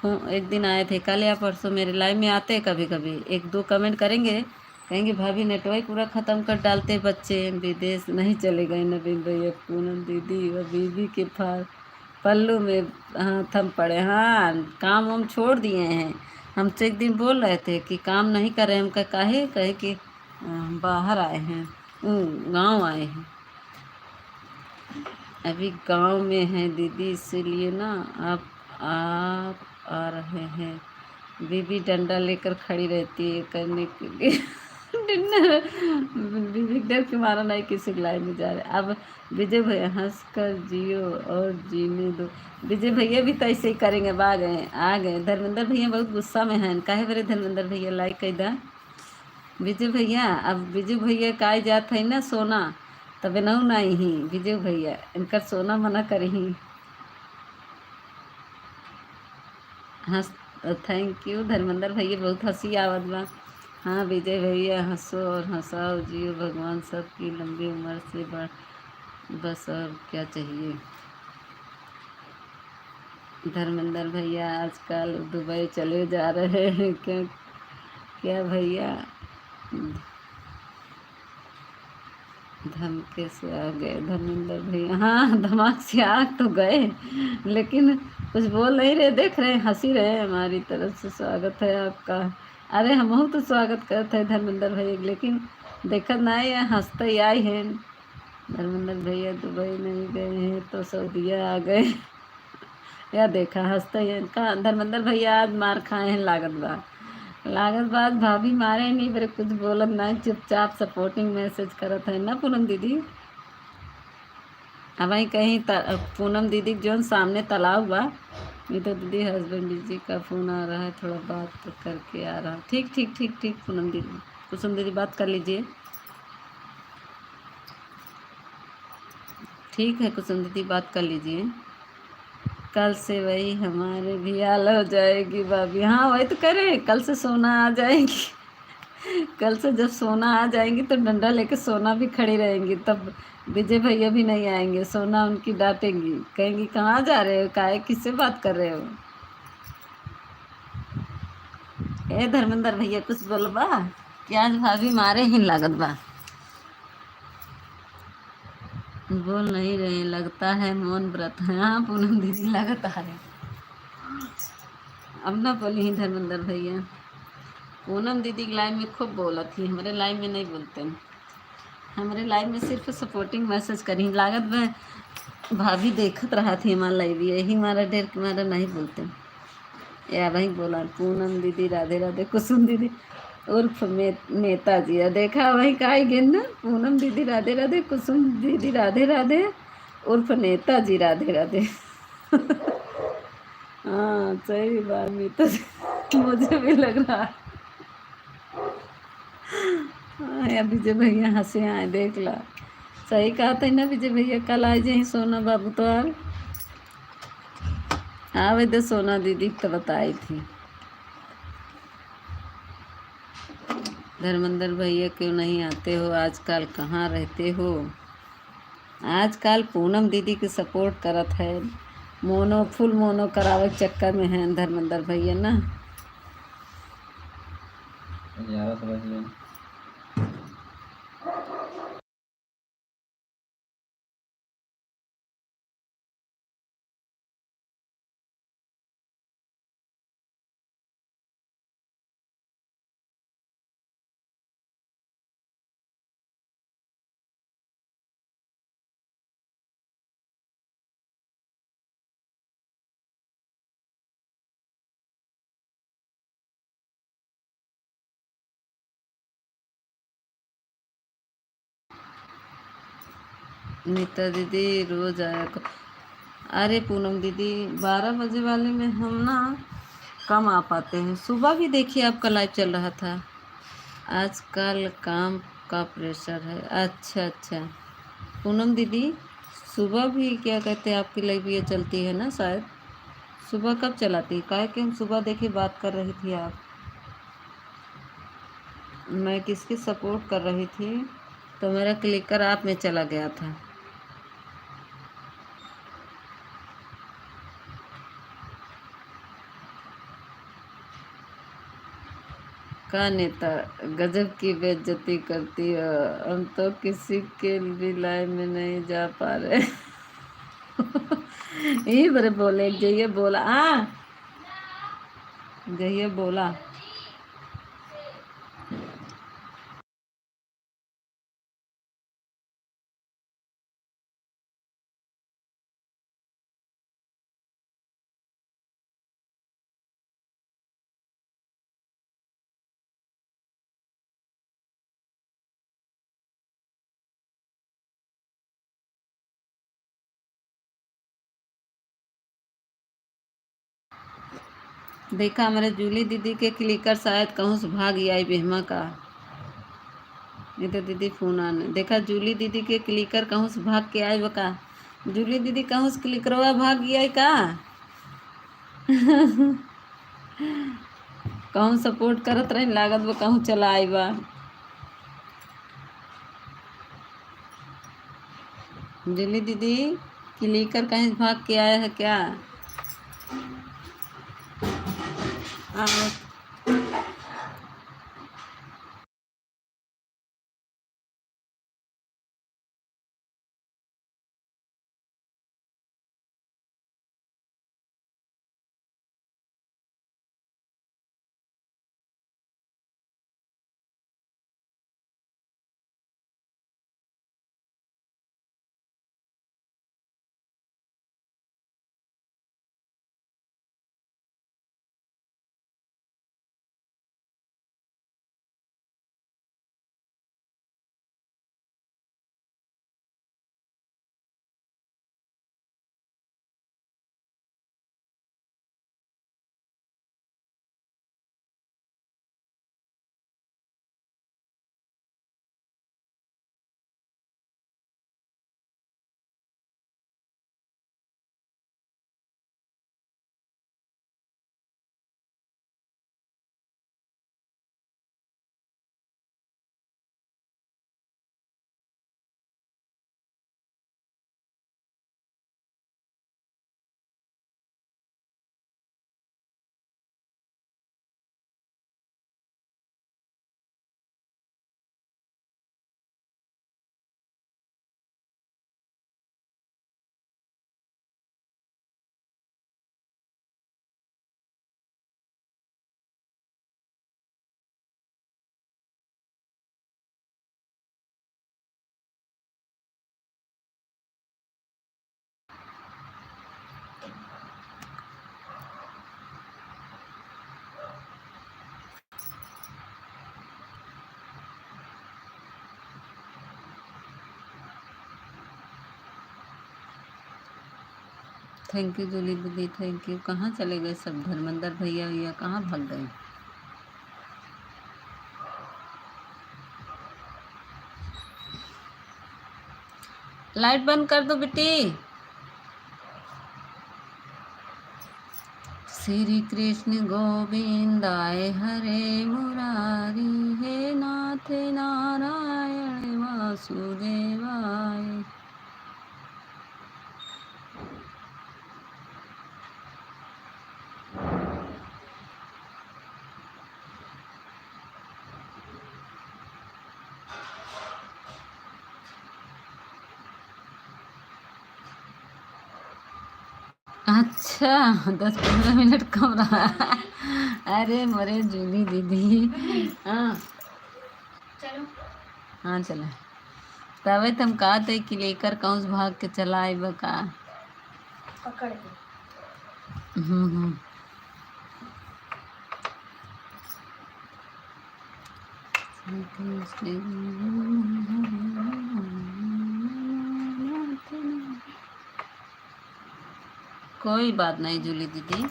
फ़ोन एक दिन आए थे, कल या परसों मेरे लाइव में आते हैं कभी कभी, 1-2 कमेंट करेंगे, कहेंगे भाभी नेटवर्क पूरा ख़त्म कर डालते हैं बच्चे। विदेश नहीं चले गए नवीन भैया, पूनम दीदी व बीबी के पल्लू में हाथ हम पड़े। हाँ, काम हम छोड़ दिए हैं। हमसे एक दिन बोल रहे थे कि काम नहीं कर रहे, हम काहे, कहे कि बाहर आए हैं, गांव आए हैं, अभी गांव में हैं दीदी, इसीलिए ना आप आ रहे हैं। बीबी डंडा लेकर खड़ी रहती है करने के लिए। डिनर। बीबी डर के मारा नहीं किसी की लाइन में जा रहे। अब विजय भैया हंस कर जियो और जीने दो। विजय भैया भी तो ऐसे ही करेंगे। अब आ गए धर्मेंद्र भैया बहुत गुस्सा में हैं, काहे बरे धर्मेंद्र भैया लाइक कर दा। विजय भैया, अब विजय भैया का आई जात है ना सोना, तबे नऊ नहीं ही विजय भैया इनकर सोना मना करही। हंस, थैंक यू धर्मेंद्र भैया, बहुत हंसी आवत बा। हाँ विजय भैया हंसो और हंसाओ, जियो, भगवान सबकी लंबी उम्र से बस और क्या चाहिए। धर्मेंद्र भैया आजकल दुबई चले जा रहे हैं क्या, क्या भैया धमके से आ गए धर्मेंद्र भैया। हाँ धमाक से आ तो गए, लेकिन कुछ बोल नहीं रहे, देख रहे हंसी रहे। हमारी तरफ से स्वागत है आपका। अरे हम तो स्वागत करते हैं धर्मेंद्र भैया, लेकिन देखत नहीं है, हंसते ही आए हैं। धर्मेंद्र भैया दुबई नहीं गए हैं तो सऊदीया आ गए। या देखा हंसते ही इनका। धर्मेंद्र भैया आज मार खाए हैं लागत बात। भाभी मारे नहीं, मेरे कुछ बोलत नहीं, चुपचाप सपोर्टिंग मैसेज करत है ना पूनम दीदी। अब वहीं कहीं पूनम दीदी जो सामने तालाब बा। ये तो दीदी हस्बैंड जी का फ़ोन आ रहा है, थोड़ा बात करके आ रहा। ठीक ठीक ठीक ठीक पूनम दीदी, कुसुम दीदी बात कर लीजिए। ठीक है कुसुम दीदी बात कर लीजिए। कल से वही हमारे भी हाल हो जाएगी भाभी। हाँ वही तो करे, कल से सोना आ जाएगी। कल से जब सोना आ जाएंगी तो डंडा लेके सोना भी खड़ी रहेंगी, तब विजय भैया भी नहीं आएंगे। सोना उनकी डांटेंगी, कहेंगी कहाँ जा रहे हो, काहे किससे बात कर रहे हो। ए धर्मेंद्र भैया कुछ बोलबा कि आज भाभी मारे ही लागत बा। बोल नहीं रहे, लगता है मौन व्रत है। हाँ पूनम दीदी लगता है। अब ना बोली ही धर्मेंद्र भैया। पूनम दीदी की लाइन में खूब बोला थी, हमारे लाइन में नहीं बोलते। हमारे लाइन में सिर्फ सपोर्टिंग मैसेज करी लागत में। भाभी देखत रहा थी हमारा लाइव, यही हमारा ढेर तुम्हारा नहीं बोलते। या वही बोला पूनम दीदी राधे राधे, कुसुम दीदी उर्फ नेताजी। देखा वही का ही गिन ना, पूनम दीदी राधे राधे, कुसुम दीदी राधे राधे उर्फ नेताजी राधे राधे। हाँ सही बात नीता जी, मुझे भी लग रहा है। हाँ या विजय भैया हंसे आए देख ला। सही कहा था ना विजय भैया, कल आए जाए सोना बाबू तो यार। हाँ वही तो सोना दीदी तो बताई थी। धर्मेंद्र भैया क्यों नहीं आते हो आजकल, कहाँ रहते हो। आजकल पूनम दीदी की सपोर्ट करत है, मोनो फुल मोनो करावे के चक्कर में है धर्मेंद्र भैया ना। 11 समझ लें। नीता दीदी रोज आया अरे पूनम दीदी 12 बजे वाले में हम ना कम आ पाते हैं। सुबह भी देखिए आपका लाइव चल रहा था। आजकल काम का प्रेशर है। अच्छा अच्छा पूनम दीदी, सुबह भी क्या कहते हैं आपकी लाइव ये चलती है ना शायद। सुबह कब चलाती, काहे कि हम सुबह देखी बात कर रही थी आप। मैं किसकी सपोर्ट कर रही थी तो मेरा क्लिकर आप में चला गया था। का नेता गजब की बेइज्जती करती है, हम तो किसी के भी लाइन में नहीं जा पा रहे। यही बड़े बोले जइए बोला जइए बोला। देखा हमारे जूली दीदी के क्लिकर शायद कहूँ से भाग आई बेहमा का। नहीं तो दीदी फोन आने देखा, जूली दीदी के क्लिकर कहूँ से भाग के आए बका। जूली दीदी कहूँ से क्लिकरवा भाग गया का। कहूँ सपोर्ट करत रही लागत वो कहूँ चला आई बा। जूली दीदी क्लिकर कहीं भाग के आया है क्या। थैंक यू जूली दीदी, थैंक यू। कहाँ चले गए सब? धर्मेंद्र भैया भैया कहाँ भाग गए? लाइट बंद कर दो बेटी। श्री कृष्ण गोविंदाय हरे मुरारी, हे नाथ नारायण वासुदेवाय। अच्छा 10-15 मिनट कम रहा। अरे मरे जूली दीदी। हाँ चलो हाँ चला। तबे तुम कहा थे कि लेकर कौन भाग के चला आई बका। पकड़ के। हम्म। कोई बात नहीं जूली दीदी,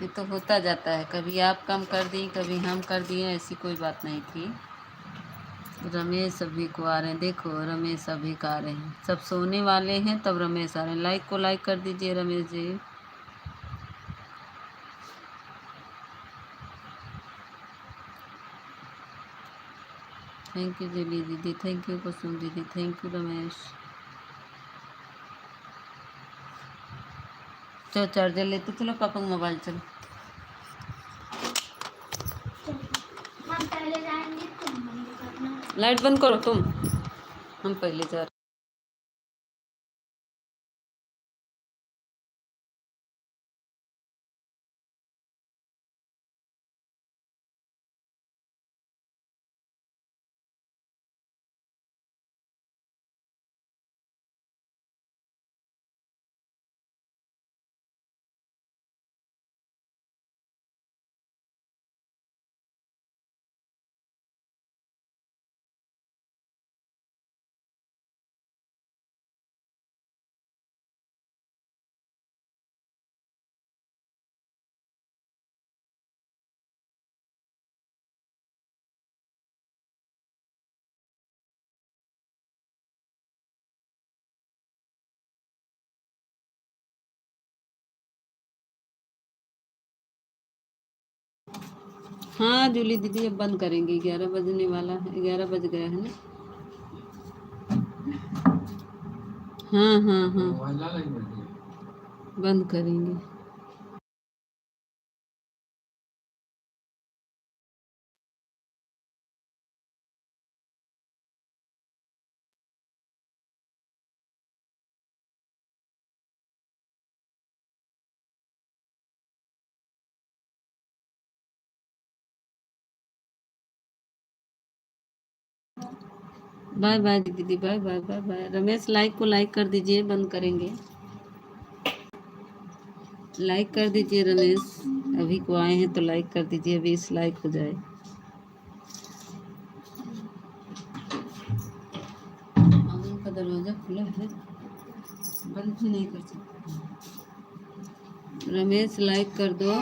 ये तो होता जाता है, कभी आप कम कर दी कभी हम कर दिए, ऐसी कोई बात नहीं थी। रमेश अभी को आ रहे हैं, देखो रमेश अभी का आ रहे हैं, सब सोने वाले हैं तब रमेश आ रहे हैं। लाइक को लाइक कर दीजिए रमेश जी। थैंक यू जूली दीदी, थैंक यू कुसुम दीदी, थैंक यू रमेश। चलो चार्जर लेते चलो, पापा का मोबाइल चलो। हम पहले जाएंगे, तुम बंद करना। लाइट बंद करो तुम, हम पहले जा रहे। हाँ जूली दीदी अब बंद करेंगे, 11 बजने वाला है, 11 बज गया है ना। हाँ हाँ हाँ बंद करेंगे। बाय बाय दीदी, bye bye bye bye. Ramesh like को लाइक कर दीजिए, बंद करेंगे। लाइक कर दीजिए रमेश, अभी को आए हैं तो लाइक कर दीजिए, 20 लाइक हो जाए। आंगन का दरवाजा खुला है, बंद भी नहीं कर सकते। रमेश लाइक कर दो।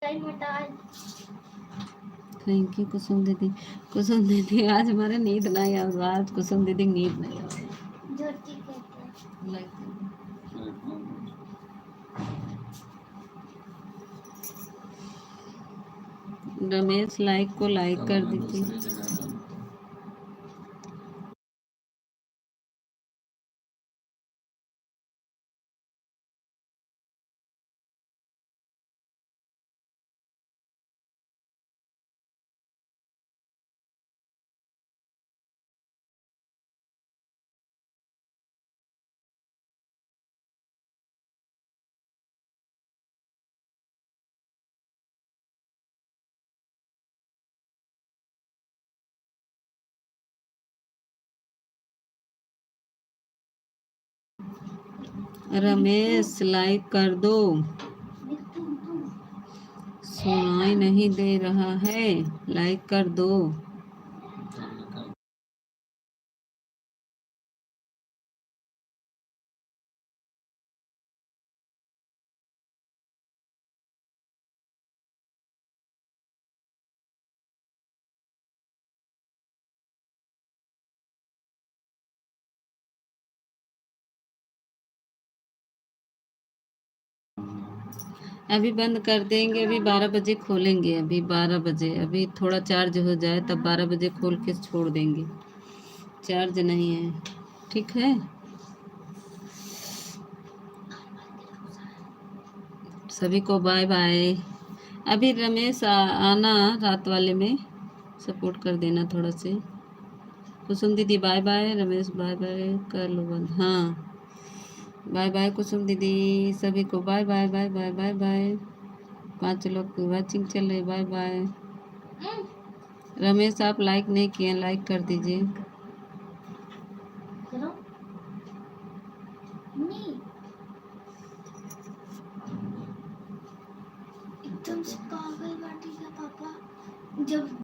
टाइम हटा। थैंक यू कुसुम दीदी। कुसुम दीदी आज हमारे नींद नहीं आ रहा, आज कुसुम दीदी नींद नहीं आ रही। झोटी कहते हैं। रमेश लाइक को लाइक कर दीजिए। रमेश लाइक कर दो। तुम सुनाई नहीं दे रहा है, लाइक कर दो। अभी बंद कर देंगे, अभी 12 बजे खोलेंगे, अभी 12 बजे, अभी थोड़ा चार्ज हो जाए तब 12 बजे खोल के छोड़ देंगे। चार्ज नहीं है, ठीक है। सभी को बाय बाय। अभी रमेश आना रात वाले में सपोर्ट कर देना थोड़ा से। कुसुम दीदी bye bye, Ramesh bye bye कर लो बंद। हाँ बाय बाय कुसुम दीदी, सभी को bye bye bye bye bye bye. 5 लोग की वॉचिंग चल रही, बाय बाय। रमेश आप लाइक नहीं किए, लाइक कर दीजिए। करो नहीं एकदम से पागल बैठी है पापा जब